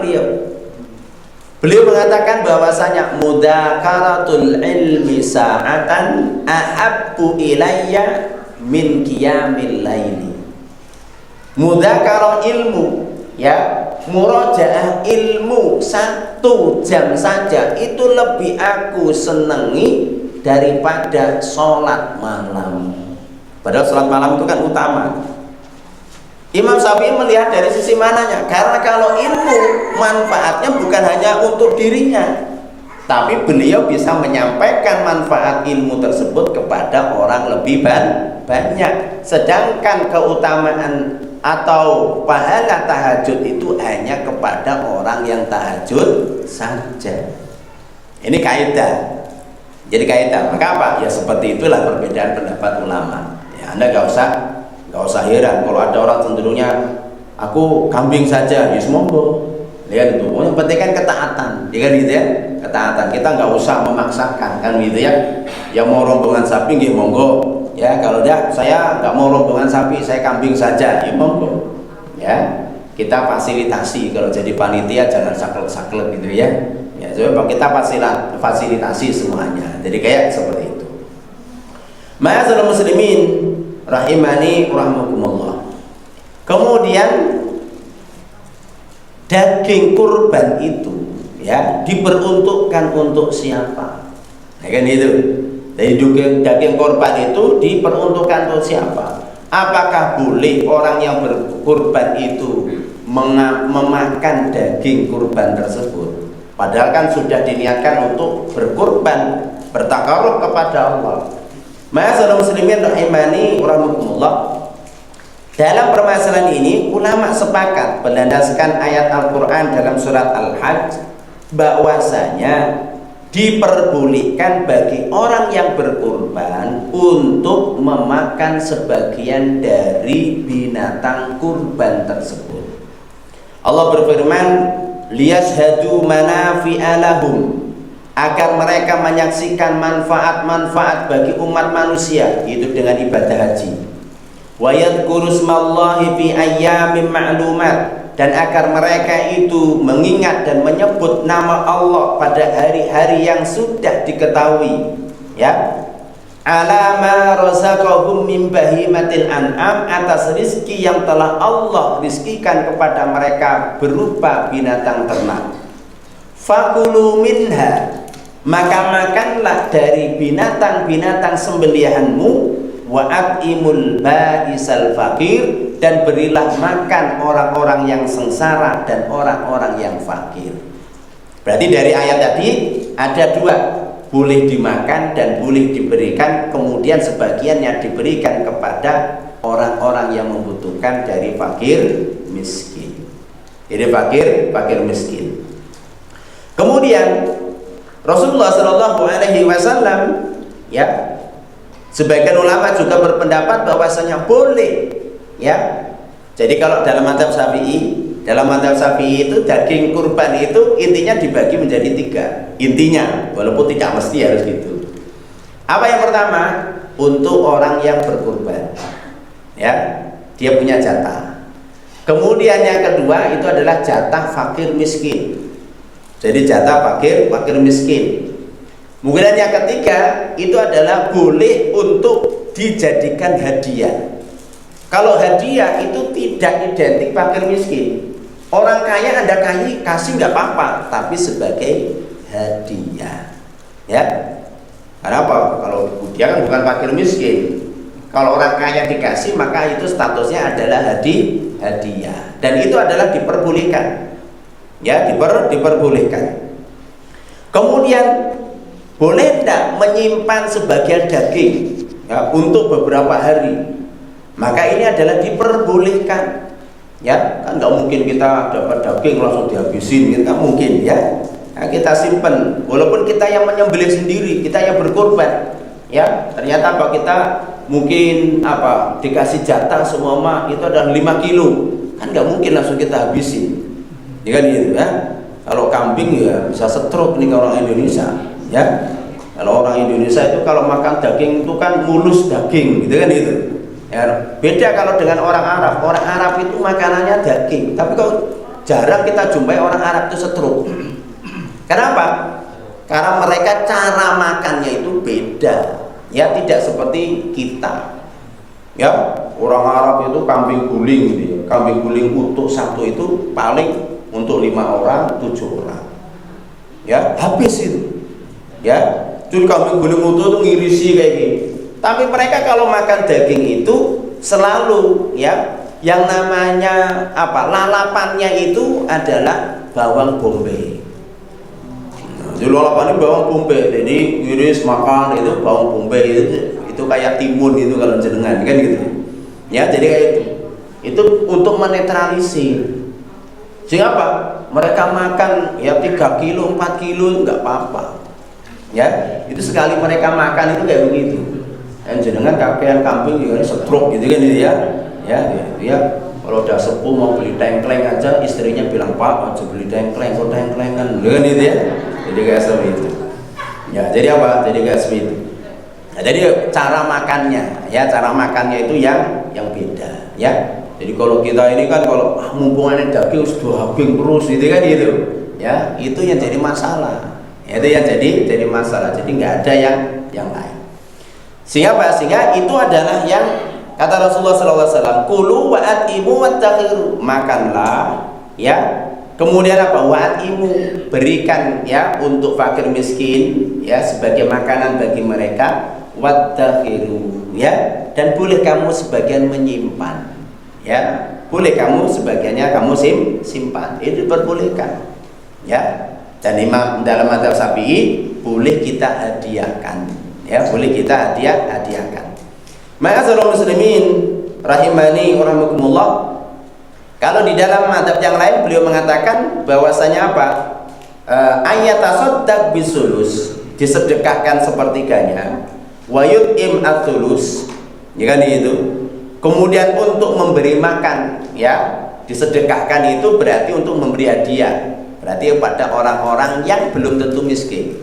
beliau mengatakan bahwasanya mudakaratul ilmi sa'atan ahabbu ilayya min qiyamil laili. Mudzakarah ilmu, ya, murajaah ilmu 1 jam saja itu lebih aku senangi daripada sholat malam. Padahal sholat malam itu kan utama. Imam Syafi'i melihat dari sisi mananya? Karena kalau ilmu manfaatnya bukan hanya untuk dirinya, tapi beliau bisa menyampaikan manfaat ilmu tersebut kepada orang lebih banyak. Sedangkan keutamaan atau pahala tahajud itu hanya kepada orang yang tahajud saja. Ini kaidah. Jadi kaidah. Maka apa? Ya seperti itulah perbedaan pendapat ulama. Ya, Anda nggak usah heran kalau ada orang cenderungnya aku kambing saja, ya monggo. Lihat itu, yang penting kan ketaatan, ya kan gitu ya, ketaatan. Kita nggak usah memaksakan, kan gitu ya. Yang mau rombongan sapi, ya monggo. Ya kalau dah saya nggak mau rombongan sapi, saya kambing saja, ya monggo. Ya kita fasilitasi, kalau jadi panitia jangan saklek-saklek gitu ya. Ya coba kita fasilitasi semuanya. Jadi kayak seperti itu. Ma'asyiral muslimin rahimani rahimakumullah. Kemudian daging kurban itu ya diperuntukkan untuk siapa? Ya kan itu. Jadi daging kurban itu diperuntukkan untuk siapa? Apakah boleh orang yang berkurban itu memakan daging kurban tersebut? Padahal kan sudah diniatkan untuk berkurban, bertakarub kepada Allah. Ma'asyiral muslimin rahimani rahimakumullah. Dalam permasalahan ini ulama sepakat berdasarkan ayat Al-Qur'an dalam surat Al-Hajj bahwasanya diperbolehkan bagi orang yang berkurban untuk memakan sebagian dari binatang kurban tersebut. Allah berfirman, liyashhadu manafi'a lahum, agar mereka menyaksikan manfaat-manfaat bagi umat manusia, itu dengan ibadah haji. Wa yadhkuru smallahi fi ayyamin ma'lumat, dan agar mereka itu mengingat dan menyebut nama Allah pada hari-hari yang sudah diketahui, ya. Ala ma razaqahum min bahimatil an'am, atas rizki yang telah Allah rizkikan kepada mereka berupa binatang ternak. Fakulu minha, maka makanlah dari binatang-binatang sembelihanmu. Wa at'imul ba'isal fakir, dan berilah makan orang-orang yang sengsara dan orang-orang yang fakir. Berarti dari ayat tadi ada dua, boleh dimakan dan boleh diberikan, kemudian sebagiannya diberikan kepada orang-orang yang membutuhkan dari fakir miskin. Jadi fakir miskin. Kemudian Rasulullah SAW, ya, sebagian ulama juga berpendapat bahwasanya boleh, ya. Jadi kalau dalam mazhab Syafi'i itu daging kurban itu intinya dibagi menjadi 3. Intinya, walaupun tidak mesti harus gitu. Apa yang pertama? Untuk orang yang berkurban. Ya, dia punya jatah. Kemudian yang kedua itu adalah jatah fakir miskin. Jadi jatah fakir miskin. Kemudian yang ketiga itu adalah boleh untuk dijadikan hadiah. Kalau hadiah itu tidak identik fakir miskin. Orang kaya Anda kasih nggak apa-apa, tapi sebagai hadiah. Ya. Kenapa? Kalau dia kan bukan fakir miskin. Kalau orang kaya dikasih, maka itu statusnya adalah hadiah. Dan itu adalah diperbolehkan. Ya, diperbolehkan. Kemudian boleh tidak menyimpan sebagian daging ya, untuk beberapa hari? Maka ini adalah diperbolehkan. Ya, kan nggak mungkin kita dapat daging langsung dihabisin, nggak mungkin ya. Nah, kita simpan, walaupun kita yang menyembelih sendiri, kita yang berkorban. Ya, ternyata kita mungkin dikasih jatah semua itu adalah 5 kilo, kan nggak mungkin langsung kita habisin, ya kan gitu ya. Kalau kambing ya bisa stroke nih orang Indonesia, ya. Kalau orang Indonesia itu kalau makan daging itu kan mulus daging, gitu kan itu. Ya, beda kalau dengan orang Arab. Orang Arab itu makanannya daging, tapi kok jarang kita jumpai orang Arab itu stroke. Kenapa? Karena mereka cara makannya itu beda. Ya, tidak seperti kita. Ya, orang Arab itu kambing guling gitu ya. Kambing guling utuh satu itu paling untuk 5 orang, 7 orang. Ya, habis itu. Ya, jadi kambing guling utuh itu ngirisi kayak gini. Tapi mereka kalau makan daging itu selalu ya, yang namanya lalapannya itu adalah bawang bombay. Jadi lalapannya bawang bombay, jadi iris makan itu bawang bombay itu kayak timun itu kalau jenengan kan gitu. Ya, jadi kayak itu untuk menetralisir. Sehingga mereka makan ya 3 kilo, 4 kilo nggak apa-apa. Ya, itu sekali mereka makan itu kayak begitu. Dan jenengan kakean kambing juga stroke gitu kan ya. Ya. Kalau udah sepuh mau beli tengkleng aja, istrinya bilang, "Pak, aja beli tengkleng, kok tengklengan." Kan gitu ya. Jadi kayak seperti itu. Ya, jadi Jadi kayak seperti itu. Nah, jadi cara makannya itu yang beda, ya. Jadi kalau kita ini kan kalau mumpung ada daging sudah habis terus gitu kan gitu. Ya, itu yang jadi masalah. Ya, itu yang jadi masalah. Jadi nggak ada yang lain. Sehingga itu adalah yang kata Rasulullah SAW, kulu wa atimu wattaqiru, makanlah ya. Kemudian wa'atimu, berikan ya untuk fakir miskin ya sebagai makanan bagi mereka, wattaqiru ya, dan boleh kamu sebagian menyimpan ya, boleh kamu sebagiannya kamu simpan, itu diperbolehkan ya. Dan dalam mazhab Syafi'i boleh kita hadiahkan ya, boleh kita hadiahkan. Ma'asyiral muslimin rahimani wa rahimakumullah. Kalau di dalam mazhab yang lain beliau mengatakan bahwasanya ayatasaddaq bisulus, disedekahkan sepertiganya, wa yut'im atsulus, ya kan itu. Kemudian untuk memberi makan ya, disedekahkan itu berarti untuk memberi hadiah, berarti pada orang-orang yang belum tentu miskin.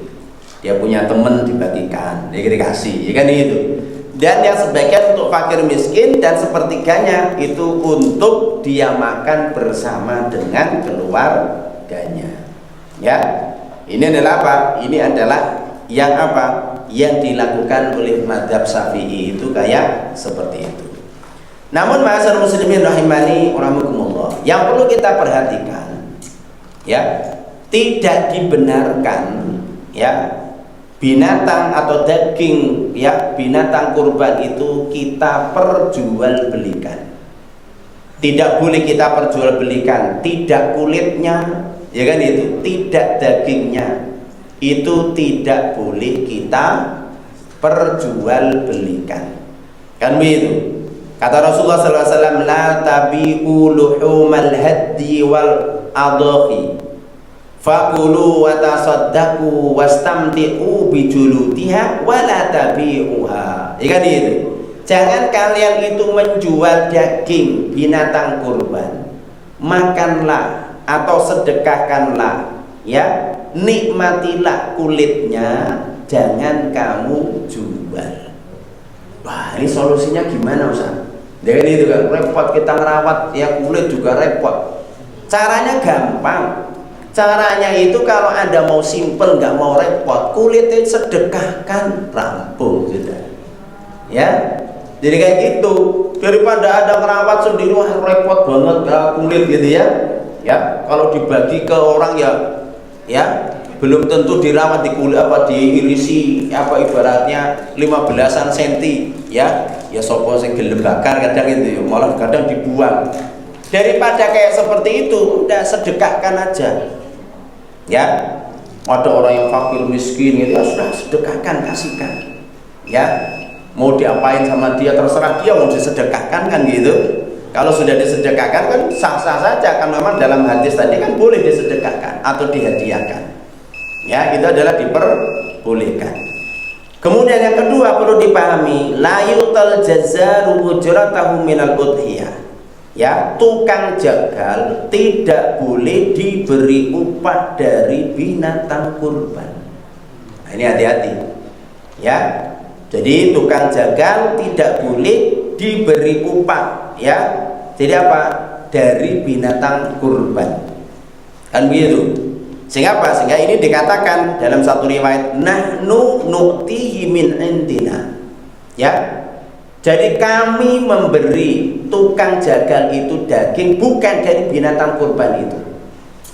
Dia punya teman dibagikan, dia dikasih, ya kan itu. Dan yang sebagian untuk fakir miskin, dan sepertiganya itu untuk dia makan bersama dengan keluarganya. Ya, ini adalah Ini adalah yang dilakukan oleh mazhab Syafi'i itu kayak seperti itu. Namun ma'asyiral muslimin rahimani wa rahimakumullah, yang perlu kita perhatikan ya, tidak dibenarkan ya binatang atau daging ya, binatang kurban itu kita perjualbelikan. Tidak boleh kita perjualbelikan, tidak kulitnya ya kan itu, tidak dagingnya, itu tidak boleh kita perjualbelikan. Kan begitu. Kata Rasulullah SAW, la tabi'u luhumal haddi wal adhi fakulu wa tasaddaqu wastamti'u bijulutiha wa la tabi'uha. Ya kan itu. Jangan kalian itu menjual daging binatang kurban. Makanlah atau sedekahkanlah ya, nikmatilah kulitnya, jangan kamu jual. Wah, ini solusinya gimana Ustaz? Dengan itu kan repot kita merawat ya, kulit juga repot. Caranya gampang. Caranya itu kalau Anda mau simple, nggak mau repot, kulitnya sedekahkan, rampung sudah. Ya, jadi kayak gitu. Daripada Anda merawat sendiri, wah repot banget kulit gitu ya. Ya, kalau dibagi ke orang ya belum tentu dirawat di kulit diirisi ibaratnya 15-an senti ya sopo sing gelem bakar kadang itu ya, malah kadang dibuang. Daripada kayak seperti itu, udah sedekahkan aja ya. Ada orang yang fakir miskin gitu ya, sudah sedekahkan, kasihkan ya. Mau diapain sama dia terserah dia, mau disedekahkan kan gitu. Kalau sudah disedekahkan kan sah-sah saja, kan memang dalam hadis tadi kan boleh disedekahkan atau dihadiahkan. Ya, itu adalah diperbolehkan. Kemudian yang kedua perlu dipahami, la yu'tal jazaru ujratahu minal udhiyah. Ya, tukang jagal tidak boleh diberi upah dari binatang kurban. Nah, ini hati-hati. Ya. Jadi tukang jagal tidak boleh diberi upah, ya. Jadi apa? Dari binatang kurban. Kan begitu. Sehingga apa? Sehingga ini dikatakan dalam satu riwayat, nahnu nu'tihi min indina. Ya. Jadi kami memberi tukang jagal itu daging bukan dari binatang kurban itu.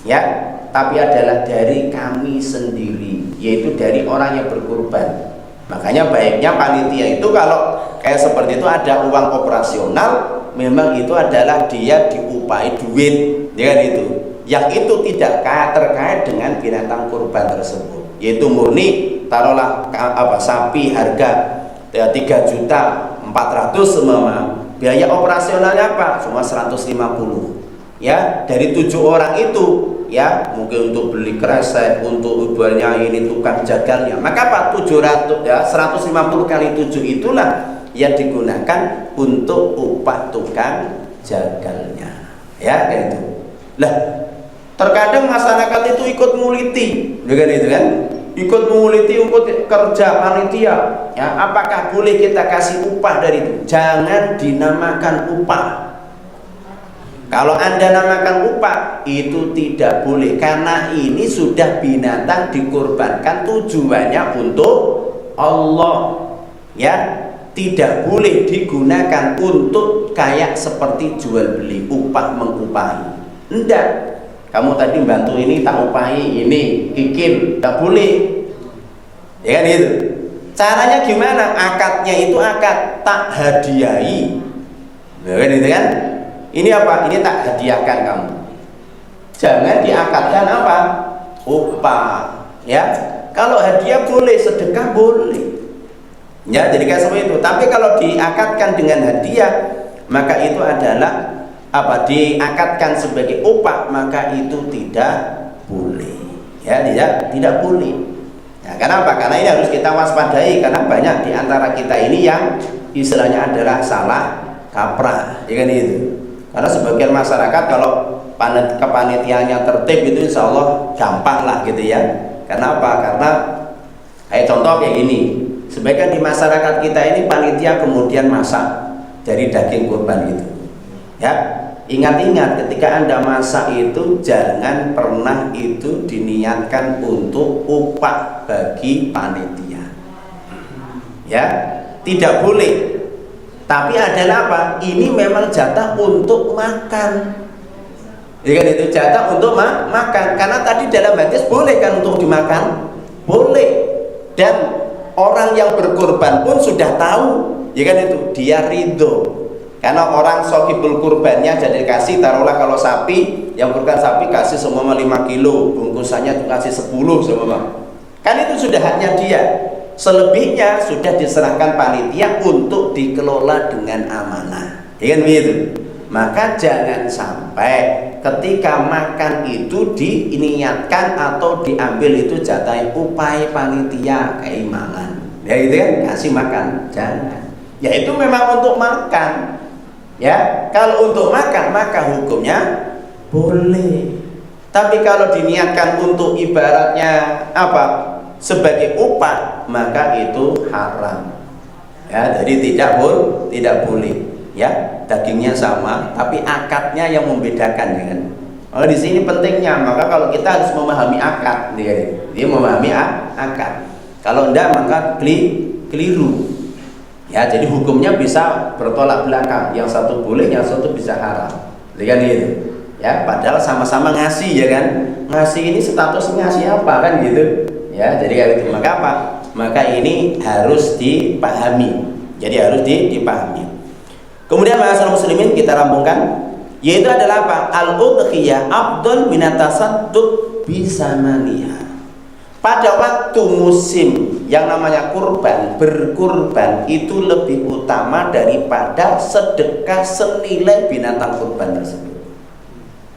Ya, tapi adalah dari kami sendiri, yaitu dari orang yang berkurban. Makanya baiknya panitia itu kalau kayak seperti itu ada uang operasional, memang itu adalah dia diupahi duit, ya kan itu. Yang itu tidak terkait dengan binatang kurban tersebut, yaitu murni taruhlah sapi harga 3.400.000 semua, biaya operasionalnya apa? Cuma 150. Ya, dari 7 orang itu ya, mungkin untuk beli kresek, untuk ibaratnya ini tukang jagalnya, maka apa? 700 ya, 150 kali 7 itulah yang digunakan untuk upah tukang jagalnya. Ya, kayak itu. Lah, terkadang masyarakat itu ikut nguliti, dengan itu kan? Ikut menguliti, ikut kerja panitia. Ya, apakah boleh kita kasih upah dari itu? Jangan dinamakan upah. Kalau Anda namakan upah, itu tidak boleh, karena ini sudah binatang dikurbankan tujuannya untuk Allah. Ya, tidak boleh digunakan untuk kayak seperti jual beli, upah mengupahi. Enggak. Kamu tadi bantu ini, tak upahi ini, kikin, tak boleh. Ya kan itu. Caranya gimana? Akadnya itu akad tak hadiahi. Ya kan itu kan? Ini apa? Ini tak hadiahkan kamu. Jangan diakadkan apa? Upah. Ya. Kalau hadiah boleh, sedekah boleh. Ya, jadi kayak seperti itu. Tapi kalau diakadkan dengan hadiah, maka itu adalah apa? Diakadkan sebagai upah, maka itu tidak boleh. Ya, tidak boleh. Nah, kenapa? Karena ini harus kita waspadai, karena banyak di antara kita ini yang istilahnya adalah salah kaprah. Ya kan itu. Karena sebagian masyarakat kalau kepanitiaannya tertib itu insya Allah gampang lah gitu ya. Karena apa? Karena kayak contoh kayak ini, sebagian di masyarakat kita ini panitia kemudian masak dari daging kurban itu. Ya, ingat-ingat ketika Anda masak itu jangan pernah itu diniatkan untuk upah bagi panitia. Ya, tidak boleh. Tapi adalah apa? Ini memang jatah untuk makan. Ya kan itu jatah untuk makan. Karena tadi dalam hadis boleh kan untuk dimakan? Boleh. Dan orang yang berkurban pun sudah tahu, ya kan itu, dia ridho. Karena orang sahibul kurbannya jadi kasih, taruhlah kalau sapi, yang kurban sapi kasih semua 5 kilo, bungkusannya tuh kasih 10 semua. Kan itu sudah haknya dia. Selebihnya sudah diserahkan panitia untuk dikelola dengan amanah. Ya kan begitu. Maka jangan sampai ketika makan itu diniatkan atau diambil itu jatah upaya panitia keimanan. Ya itu kan kasih makan, jangan. Ya itu memang untuk makan. Ya, kalau untuk makan maka hukumnya boleh. Tapi kalau diniatkan untuk ibaratnya apa? Sebagai upah, maka itu haram. Ya, jadi tidak boleh. ya, dagingnya sama, tapi akadnya yang membedakan, ya kan? Oh, di sini pentingnya, maka kalau kita harus memahami akad, dia memahami akad. Kalau enggak maka keliru. Ya, jadi hukumnya bisa bertolak belakang, yang satu boleh, yang satu bisa haram, kan gitu. Ya, padahal sama-sama ngasih, ya kan? Ngasih ini status ngasih apa kan gitu. Ya, jadi kayak gitu. Maka apa? Maka ini harus dipahami. Jadi harus dipahami. Kemudian ma'asyiral muslimin, kita rampungkan, yaitu adalah apa? Al-udhiyah afdal minatasadduq bisamaniha. Pada waktu musim yang namanya kurban, berkurban itu lebih utama daripada sedekah senilai binatang kurban tersebut.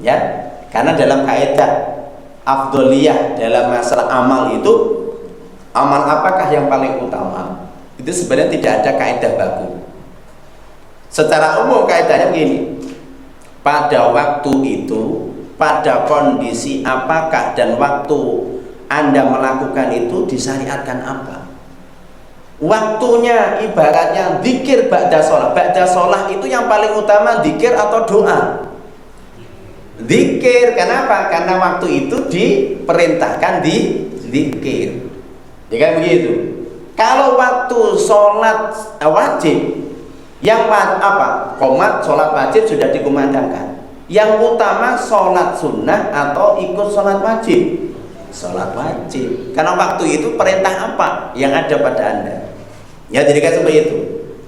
Ya, karena dalam kaidah afdoliyah dalam masalah amal itu, amal apakah yang paling utama? Itu sebenarnya tidak ada kaidah baku. Secara umum kaidahnya begini. Pada waktu itu, pada kondisi apakah dan waktu Anda melakukan itu disyariatkan apa? Waktunya ibaratnya zikir ba'da sholat. Ba'da sholat itu yang paling utama zikir atau doa? Zikir. Kenapa? Karena waktu itu diperintahkan di zikir. Jadi begitu. Kalau waktu sholat wajib, yang apa? Qomat sholat wajib sudah dikumandangkan. Yang utama sholat sunnah atau ikut sholat wajib? Sholat wajib. Karena waktu itu perintah apa yang ada pada Anda? Ya, jadi kan seperti itu.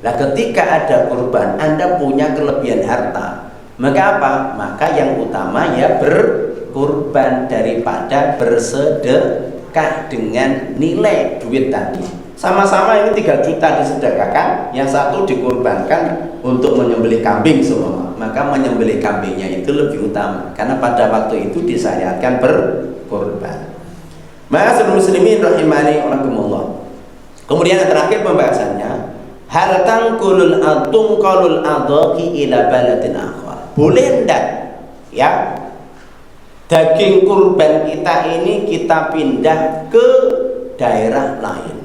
Nah, ketika ada kurban, Anda punya kelebihan harta, maka apa? Maka yang utama ya berkurban daripada bersedekah dengan nilai duit tadi. Sama-sama ini 3 juta disedekahkan, yang satu dikurbankan untuk menyembelih kambing semua. Maka menyembelih kambingnya itu lebih utama, karena pada waktu itu disyariatkan berkurban. Ma'asyiral muslimin rahimani wa rahimakumullah. Kemudian yang terakhir pembahasannya, hal tanqulul qalul adaqi ila baladin akhar. Boleh enggak ya daging kurban kita ini kita pindah ke daerah lain?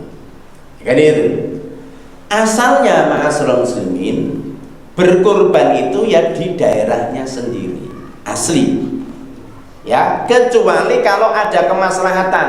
Kan itu. Asalnya ma'asyiral muslimin, berkurban itu ya di daerahnya sendiri, asli. Ya, kecuali kalau ada kemaslahatan.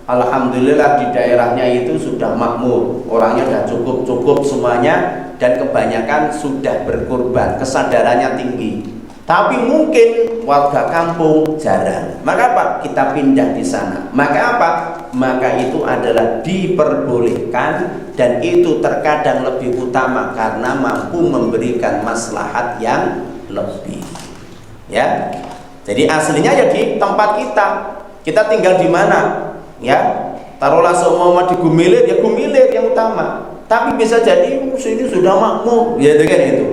Alhamdulillah di daerahnya itu sudah makmur, orangnya sudah cukup semuanya, dan kebanyakan sudah berkurban, kesadarannya tinggi. Tapi mungkin warga kampung jarang. Maka apa? Kita pindah di sana. Maka apa? Maka itu adalah diperbolehkan, dan itu terkadang lebih utama karena mampu memberikan maslahat yang lebih. Ya. Jadi aslinya ya di tempat kita. Kita tinggal di mana? Ya, taruhlah seumpama di Gumilir, ya Gumilir yang utama. Tapi bisa jadi sini sudah makmur, ya dengan itu.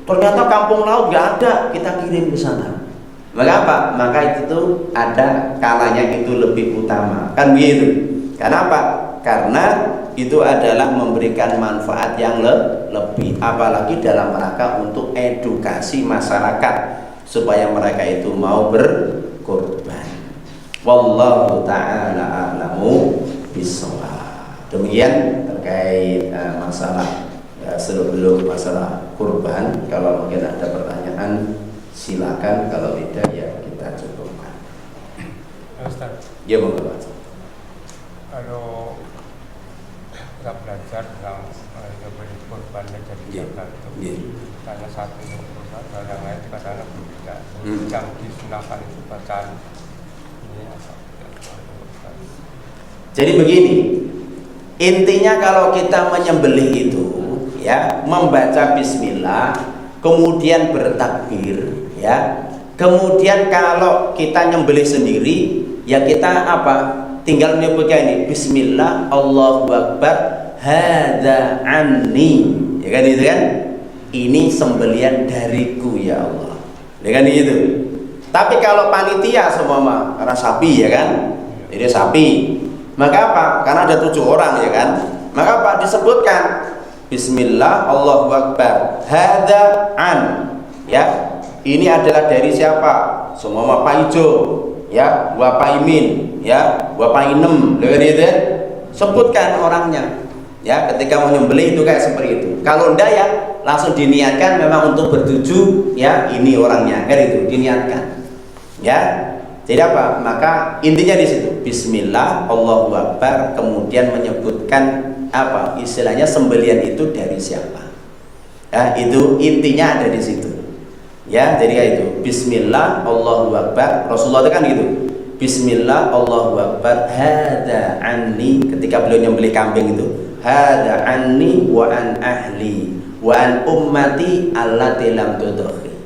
Ternyata kampung laut nggak ada, kita kirim ke sana. Maka apa? Maka itu tuh ada kalanya itu lebih utama. Kan begitu. Kenapa? Karena itu adalah memberikan manfaat yang lebih, apalagi dalam rangka untuk edukasi masyarakat supaya mereka itu mau berkorban. Wallahu ta'ala a'lamu bishawab. Demikian terkait masalah sebelum masalah kurban. Kalau mungkin ada pertanyaan silakan, kalau tidak ya kita cukupkan. Ustaz, Ya, monggo. kalau kita belajar tentang beri kurban dan jadi zakat itu hanya satu kurban, dan yang lain kadang-kadang berbeda. Yang disunahkan itu bacaan ini apa? Jadi begini, intinya kalau kita menyembelih itu ya membaca bismillah, kemudian bertakbir ya. Kemudian kalau kita nyembelih sendiri ya kita apa? Tinggal menyebutkan ini bismillah, Allahu akbar, hadza anni. Ya kan itu kan? Ini sembelian dariku ya Allah. Ya kan itu. Tapi kalau panitia semua karena sapi ya kan? Ini sapi. Maka apa? Karena ada 7 orang ya kan? Maka apa? Disebutkan bismillah, Allahu akbar, hadza an. Ya. Ini adalah dari siapa? Semua Pak Ijo, ya, Bapak Imin, ya, Bapak Inem, gitu. Sebutkan orangnya. Ya, ketika mau nyembelih itu kayak seperti itu. Kalau enggak ya langsung diniatkan memang untuk bertuju, ya ini orangnya, kan itu diniatkan, ya. Jadi apa? Maka intinya di situ Bismillah, Allahu Akbar, kemudian menyebutkan apa istilahnya sembelian itu dari siapa, ya, itu intinya ada di situ, ya. Jadi itu Bismillah, Allahu Akbar. Rasulullah itu kan gitu, Bismillah, Allahu Akbar, hada anni, ketika beliau nyembelih kambing itu, hada anni wa an ahli wa an ummati allati lam tudhi.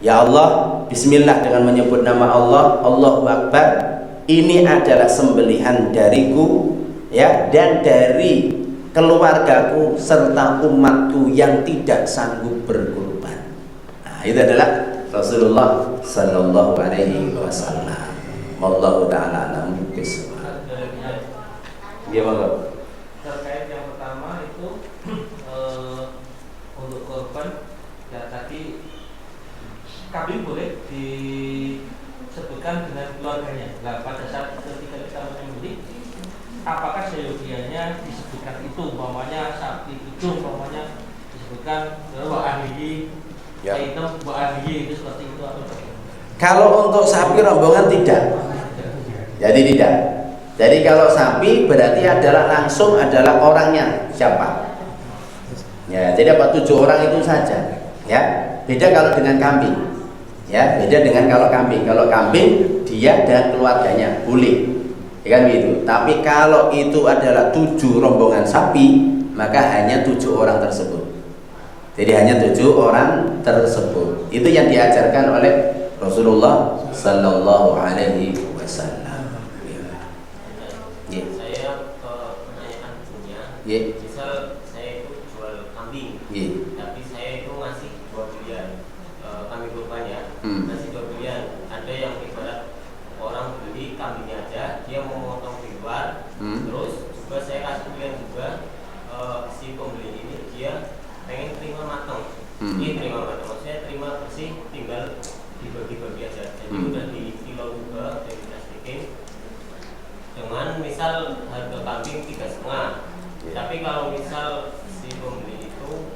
Ya Allah, Bismillah dengan menyebut nama Allah, Allahu Akbar, ini adalah sembelihan dariku, ya, dan dari keluargaku serta umatku yang tidak sanggup berkorban. Nah, itu adalah Rasulullah Sallallahu Alaihi Wasallam. Wallahu ta'ala alam bisawab. Iya, Bang. Terkait yang pertama itu untuk korban, ya tadi kambing boleh disebutkan dengan keluarganya. Nah, pada saat ketika kita menyembelih, apakah seyogianya disebutkan itu, umpamanya sapi itu umpamanya disebutkan wa ahli, item wa ahli, itu seperti itu atau bagaimana? Kalau untuk sapi rombongan tidak. Jadi tidak. Jadi kalau sapi berarti adalah langsung adalah orangnya siapa. Ya, jadi apa 7 orang itu saja. Ya, beda kalau dengan kambing. Ya, beda dengan kalau kambing. Kalau kambing dia dan keluarganya boleh. Ya kan gitu. Tapi kalau itu adalah 7 rombongan sapi, maka hanya 7 orang tersebut. Jadi hanya 7 orang tersebut. Itu yang diajarkan oleh Rasulullah Sallallahu Alaihi Wasallam. Saya pertanyaan punya, misal saya itu jual kambing, tapi saya itu ngasih 2 pilihan, kambing kurbannya, ngasih 2 pilihan. Ada yang ibarat orang beli kambingnya aja, dia mau memotong di luar, terus juga saya kasih pilihan juga, si pembeli ini dia pengen terima matang, ini terima matang, maksudnya terima bersih, tinggal dibagi-bagi aja, jadi udah di kilo juga, dari plastikin. Dengan misal harga kambing 3,5, tapi kalau misal si pembeli itu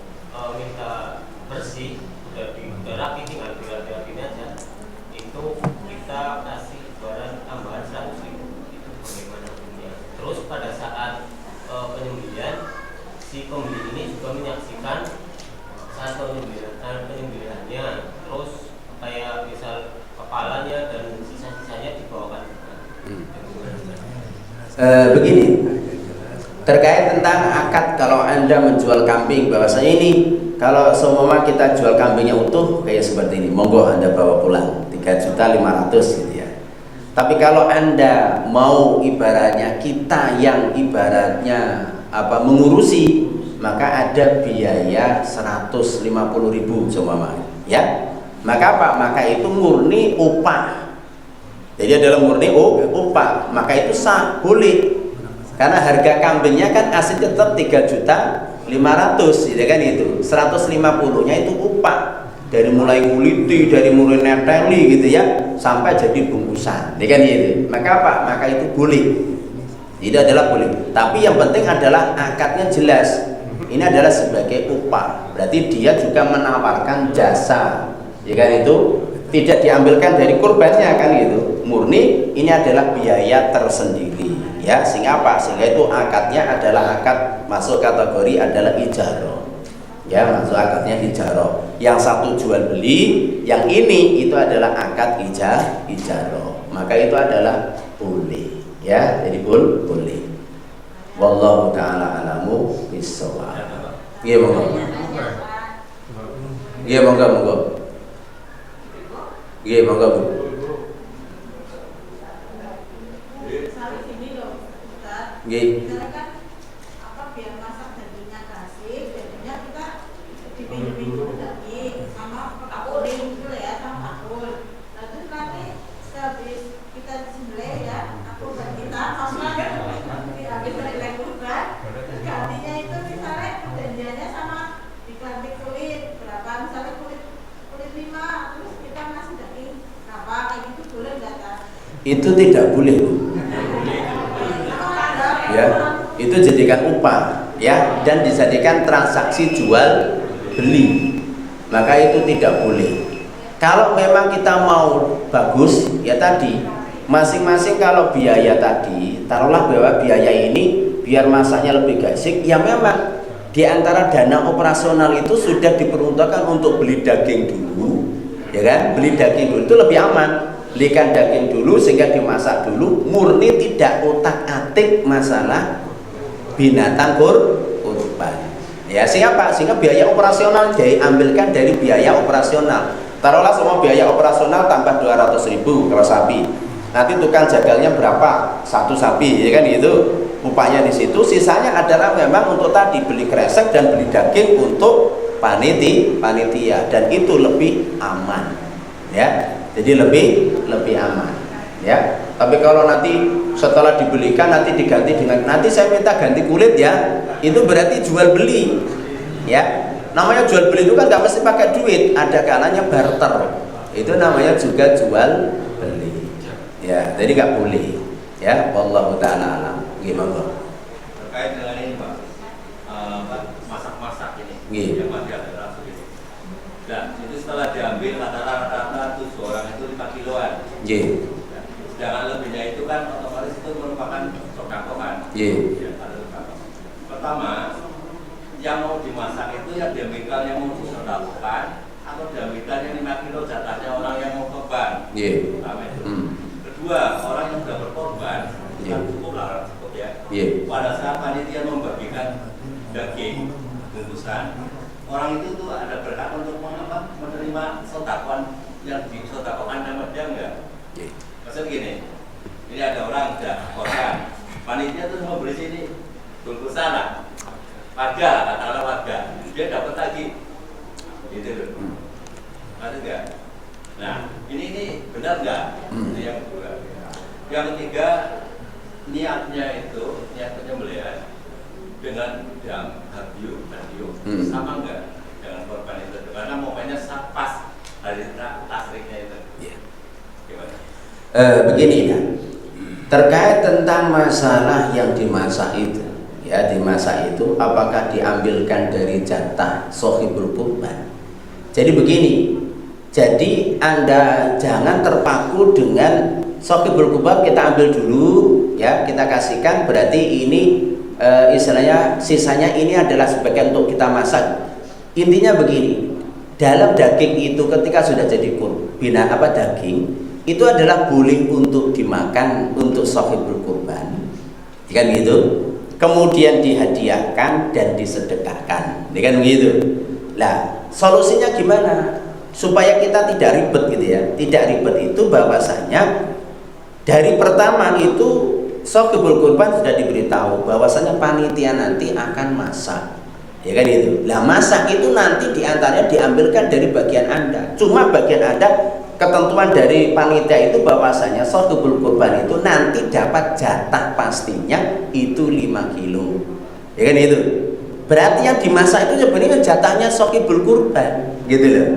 minta bersih, udah rapi, tinggal dirapiin aja, itu kita kasih barang tambahan 100.000. Itu bagaimana punya. Terus pada saat penyembelihan, si pembeli ini juga menyaksikan saat penyembelihannya, terus kayak misal kepalanya dan sisa-sisanya dibawakan. Begini, terkait tentang akad, kalau Anda menjual kambing, bahwasanya ini kalau seumpama kita jual kambingnya utuh kayak seperti ini, monggo Anda bawa pulang 3.500.000 gitu ya. Tapi kalau Anda mau ibaratnya kita yang ibaratnya mengurusi, maka ada biaya 150.000 seumpama, ya. Maka apa? Maka itu murni upah. Jadi adalah murni upah, maka itu sah, boleh. Karena harga kambingnya kan asli tetap 3.500.000, ya kan itu. 150-nya itu upah. Dari mulai kuliti, dari mulai neteli gitu ya, sampai jadi bungkusan, ya kan itu. Maka apa? Maka itu boleh. Itu adalah boleh. Tapi yang penting adalah akadnya jelas. Ini adalah sebagai upah. Berarti dia juga menawarkan jasa, ya kan itu. Tidak diambilkan dari kurbannya, kan gitu. Murni ini adalah biaya tersendiri, ya. Sehingga apa? Sehingga itu akadnya adalah akad, masuk kategori adalah ijarah, ya, masuk akadnya ijarah. Yang satu jual beli, yang ini itu adalah akad ijarah. Maka itu adalah boleh, ya. Jadi boleh. Wallahu ta'ala alamu bissawab. Iya, monggo. Iya, monggo. Iya, monggo Bu. Misalnya gini loh, Ustaz. Misalnya kan biar masak dagingnya kasih, jadinya kita dipinjemin dulu daging sama kapuling gitu ya, sama bakul. Nah terus nanti sehabis kita sembelih ya, aku dan kita masak habis dari kurban, terus gantinya itu misalnya perjanjiannya sama diganti kulit berapa, misalnya kulit 5, terus kita ngasih daging berapa, kayak gitu boleh nggak kan? Itu tidak boleh Bu. Ya, itu jadikan upah, ya, dan dijadikan transaksi jual beli, maka itu tidak boleh. Kalau memang kita mau bagus, ya tadi masing-masing kalau biaya tadi, taruhlah bahwa biaya ini biar masaknya lebih gasik, ya memang di antara dana operasional itu sudah diperuntukkan untuk beli daging dulu, ya kan? Beli daging dulu itu lebih aman. Belikan daging dulu sehingga dimasak dulu, murni tidak otak-atik masalah binatang kurban. Ya siapa? Sehingga biaya operasional diambilkan dari biaya operasional. Taruhlah semua biaya operasional tambah 200.000 kalau sapi. Nanti tukang jagalnya berapa? 1 sapi, ya kan gitu. Upahnya di situ. Sisanya adalah memang untuk tadi beli kresek dan beli daging untuk panitia, dan itu lebih aman. Ya. Jadi lebih aman. Ya. Tapi kalau nanti setelah dibelikan nanti diganti dengan nanti saya minta ganti kulit ya, itu berarti jual beli. Ya. Namanya jual beli itu kan nggak mesti pakai duit, ada kalanya barter. Itu namanya juga jual beli. Ya, jadi nggak boleh. Ya, wallahu taala alam. Gimana? Terkait dengan ini, Pak, masak-masak ini, yang masih ada rasa gitu. Nah, itu setelah diambil rata-rata 7 orang itu 5 kiloan. Iya. Nah, sedangkan lebihnya itu kan otomatis itu merupakan sodakohan. Iya. Ya, pertama, yang mau dimasak itu yang diambilkan yang mau disodakokan atau diambilkan yang 5 kilo jatahnya orang yang mau korban. Iya. Kedua, orang yang sudah berkorban kan cukup lah, cukup ya. Pada saat panitia membagikan daging bungkusan, orang itu tuh ada berhak untuk menerima sodakoan yang disodakokan sama dia enggak? Maksudnya gini, ini ada orang sudah korban, panitia tuh mau beli sini bungkusan lah, warga, katakanlah warga, dia dapat lagi, gitu loh. Maksud enggak? Nah, ini benar nggak? Itu yang kedua. Yang ketiga, niat penyembelihan dengan hadyu sama enggak dengan korban itu? Karena momennya pas hari tasriknya itu. Gimana? Begini ya, terkait tentang masalah yang dimasak itu, ya dimasak itu apakah diambilkan dari jatah sohibul kurban? Jadi begini. Jadi Anda jangan terpaku dengan sohibul kurban kita ambil dulu, ya kita kasihkan, berarti ini istilahnya sisanya ini adalah sebagian untuk kita masak. Intinya begini, dalam daging itu ketika sudah jadi daging itu adalah boleh untuk dimakan untuk sohibul kurban, kan gitu. Kemudian dihadiahkan dan disedekahkan, kan begitu. Lah solusinya gimana? Supaya kita tidak ribet gitu ya. Tidak ribet itu bahwasanya dari pertama itu sohibul kurban sudah diberitahu bahwasanya panitia nanti akan masak, ya kan itu. Lah masak itu nanti diantaranya diambilkan dari bagian Anda. Cuma bagian Anda, ketentuan dari panitia itu bahwasanya sohibul kurban itu nanti dapat jatah pastinya itu 5 kilo, ya kan itu. Berarti yang dimasak itu sebenarnya jatahnya sohibul kurban, gitu loh.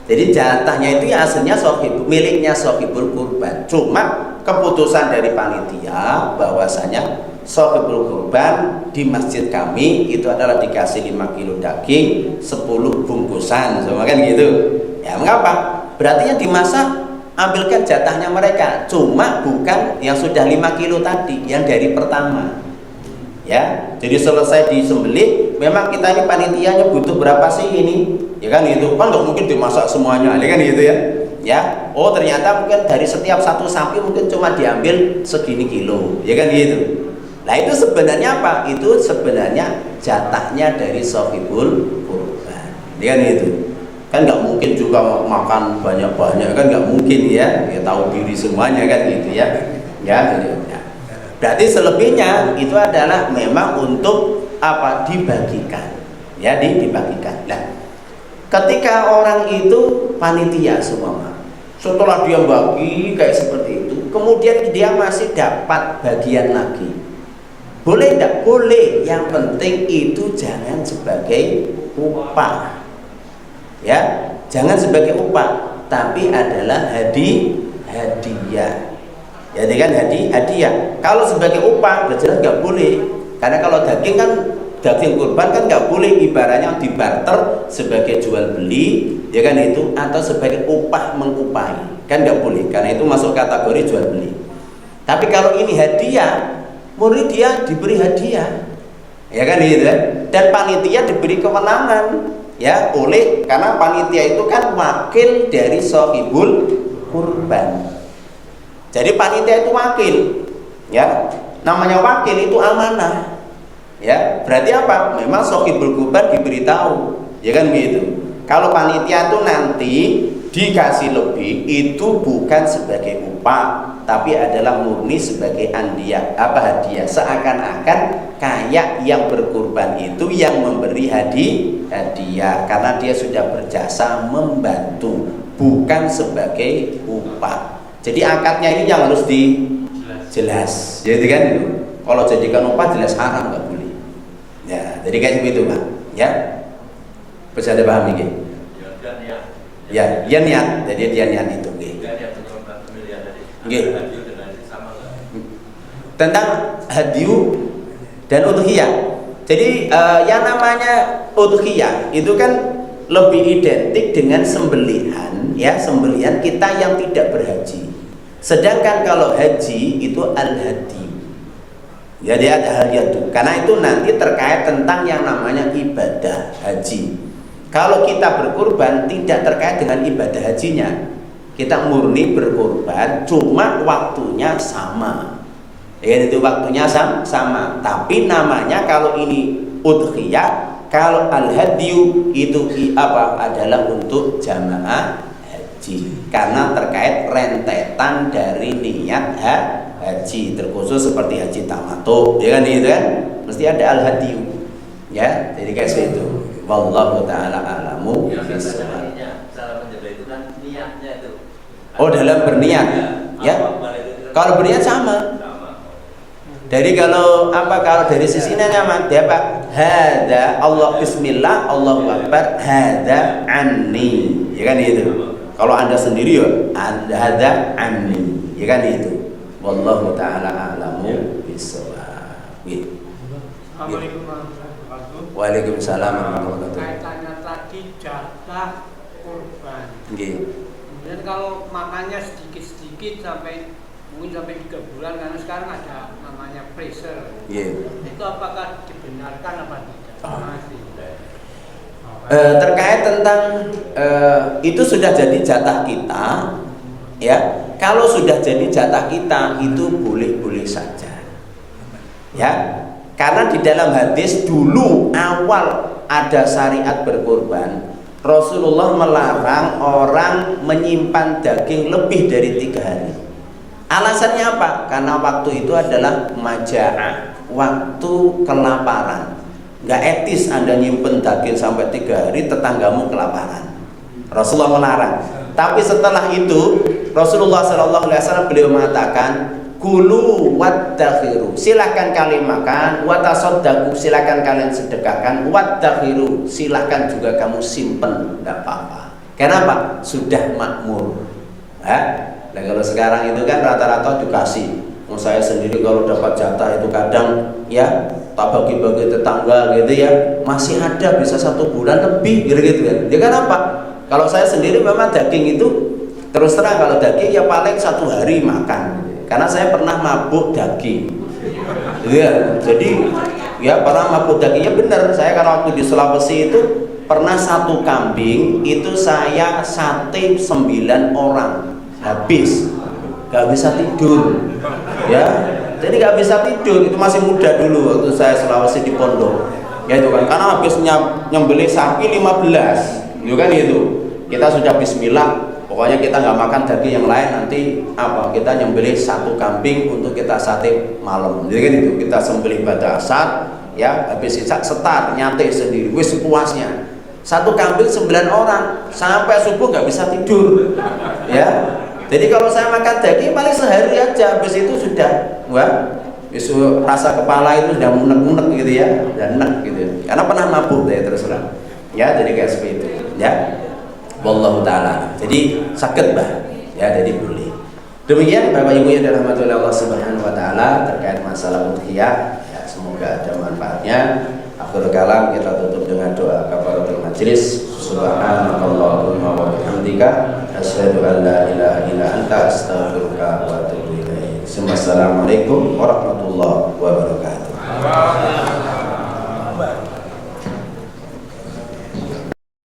Jadi jatahnya itu ya aslinya miliknya sohibul kurban. Cuma keputusan dari panitia bahwasanya sohibul kurban di masjid kami itu adalah dikasih 5 kilo daging 10 bungkusan, sama kan gitu. Ya mengapa? Berarti yang dimasak ambilkan jatahnya mereka. Cuma bukan yang sudah 5 kilo tadi, yang dari pertama. Ya, jadi selesai disembelih, memang kita ini panitianya butuh berapa sih ini? Ya kan itu kan nggak mungkin dimasak semuanya, ya kan gitu ya. Ya, oh ternyata mungkin dari setiap satu sapi mungkin cuma diambil segini kilo, ya kan gitu. Nah itu sebenarnya apa? Itu sebenarnya jatahnya dari sohibul kurban, ya kan gitu. Kan nggak mungkin juga makan banyak-banyak, kan nggak mungkin ya. Ya tahu diri semuanya kan gitu ya. Ya, gitu. Berarti selebihnya itu adalah memang untuk apa? Dibagikan, ya dibagikan. Nah, ketika orang itu panitia semua, setelah dia bagi kayak seperti itu, kemudian dia masih dapat bagian lagi, boleh tidak? Boleh. Yang penting itu jangan sebagai upah, ya, jangan sebagai upah, tapi adalah hadiah. Jadi kan hadiah. Kalau sebagai upah berarti nggak boleh, karena kalau daging kan daging kurban kan nggak boleh ibaratnya dibarter sebagai jual beli, ya kan itu, atau sebagai upah mengupahi, kan nggak boleh, karena itu masuk kategori jual beli. Tapi kalau ini hadiah, murni dia diberi hadiah, ya kan itu, dan panitia diberi kewenangan, ya, karena panitia itu kan wakil dari shahibul kurban. Jadi panitia itu wakil, ya, namanya wakil itu amanah. Ya, berarti apa? Memang shahibul kurban diberitahu, ya kan begitu. Kalau panitia itu nanti dikasih lebih, itu bukan sebagai upah, tapi adalah murni sebagai hadiah. Seakan-akan kayak yang berkurban itu yang memberi hadiah, karena dia sudah berjasa membantu, bukan sebagai upah. Jadi akadnya ini yang harus jelas. Jadi kan, kalau jadikan upah jelas haram, nggak boleh. Ya, jadi kayak begitu Pak. Ya, bisa ada paham ini? Ya, dia niat. Jadi dia niat itu. Tentang hadiu dan udhiyah. Jadi yang namanya udhiyah itu kan lebih identik dengan sembelihan, ya, sembelihan kita yang tidak berhaji. Sedangkan kalau haji itu al-hadi. Jadi ada hal itu, karena itu nanti terkait tentang yang namanya ibadah haji. Kalau kita berkurban tidak terkait dengan ibadah hajinya, kita murni berkurban, cuma waktunya sama. Ya, itu waktunya sama. Tapi namanya kalau ini udhiyah, kalau al-hadiyu itu adalah untuk jamaah haji, karena terkait rentetan dari niat haji, terkhusus seperti haji tamattu, ya kan itu kan mesti ada al-hadiyu, ya. Jadi kayak itu. Wallahu taala a'lamu bishawab. Oh, dalam berniat, ya. Kalau berniat sama. Jadi kalau dari sisi nyaman dia Pak, hada Allah bismillah Allahu akbar, hada anni, ya kan itu. Kalau Anda sendiri ya hada anni, ya kan itu. Wallahu taala a'lamu bishawab. Assalamualaikum warahmatullahi wabarakatuh. Waalaikumsalam warahmatullahi wabarakatuh. Kaitannya tadi jatah kurban. Nggih. Kemudian kalau makannya sedikit-sedikit mungkin sampai 3 bulan, karena sekarang ada namanya freezer. Itu apakah dibenarkan apa tidak? Terkait tentang itu sudah jadi jatah kita, ya. Kalau sudah jadi jatah kita itu boleh-boleh saja, ya. Karena di dalam hadis dulu awal ada syariat berkurban, Rasulullah melarang orang menyimpan daging lebih dari 3 hari. Alasannya apa? Karena waktu itu adalah maja'ah, waktu kelaparan. Nggak etis Anda nyimpen daging sampai 3 hari, tetanggamu kelaparan. Rasulullah melarang. Tapi setelah itu Rasulullah SAW beliau mengatakan, kulu waddakhiru, silahkan kalian makan, watasodaku, silahkan kalian sedekahkan, waddakhiru, silahkan juga kamu simpen, tidak apa-apa. Kenapa? Sudah makmur. Nah, kalau sekarang itu kan rata-rata dikasih. Saya sendiri kalau dapat jatah itu kadang ya tak bagi-bagi tetangga gitu ya, masih ada bisa 1 bulan lebih gitu kan. Ya kan apa? Kalau saya sendiri memang daging itu terus terang, kalau daging ya paling 1 hari makan. Karena saya pernah mabuk daging, ya. Jadi ya pernah mabuk dagingnya benar. Saya karena waktu di Sulawesi itu pernah 1 kambing itu saya sate 9 orang habis, gak bisa tidur, ya. Jadi gak bisa tidur, itu masih muda dulu waktu saya Sulawesi di pondok, ya itu kan. Karena habis nyembelih sapi 15, itu kan itu. Kita sudah bismillah. Pokoknya kita nggak makan daging yang lain, nanti kita nyembelih 1 kambing untuk kita sate malam. Jadi kan itu kita sembelih pada asar, ya, habis itu setar nyate sendiri, wis puasnya. 1 kambing 9 orang sampai subuh nggak bisa tidur, ya. Jadi kalau saya makan daging paling sehari aja, habis itu sudah, besok rasa kepala itu sudah munek-munek gitu ya, dan enak gitu. Karena pernah mabuk ya terus terang, ya. Jadi kayak seperti itu, ya. Wallahu ta'ala. Jadi sakit bah, ya, jadi boleh. Demikian Bapak Ibu yang dirahmati Allah Subhanahu wa taala terkait masalah udhiyah, ya, semoga ada manfaatnya. Aku Akhir kalam kita tutup dengan doa kafaratul majlis. Subhanakallahumma wa bihamdika asyhadu an la ilaha illa anta astaghfiruka wa atubu ilaik. Assalamualaikum warahmatullahi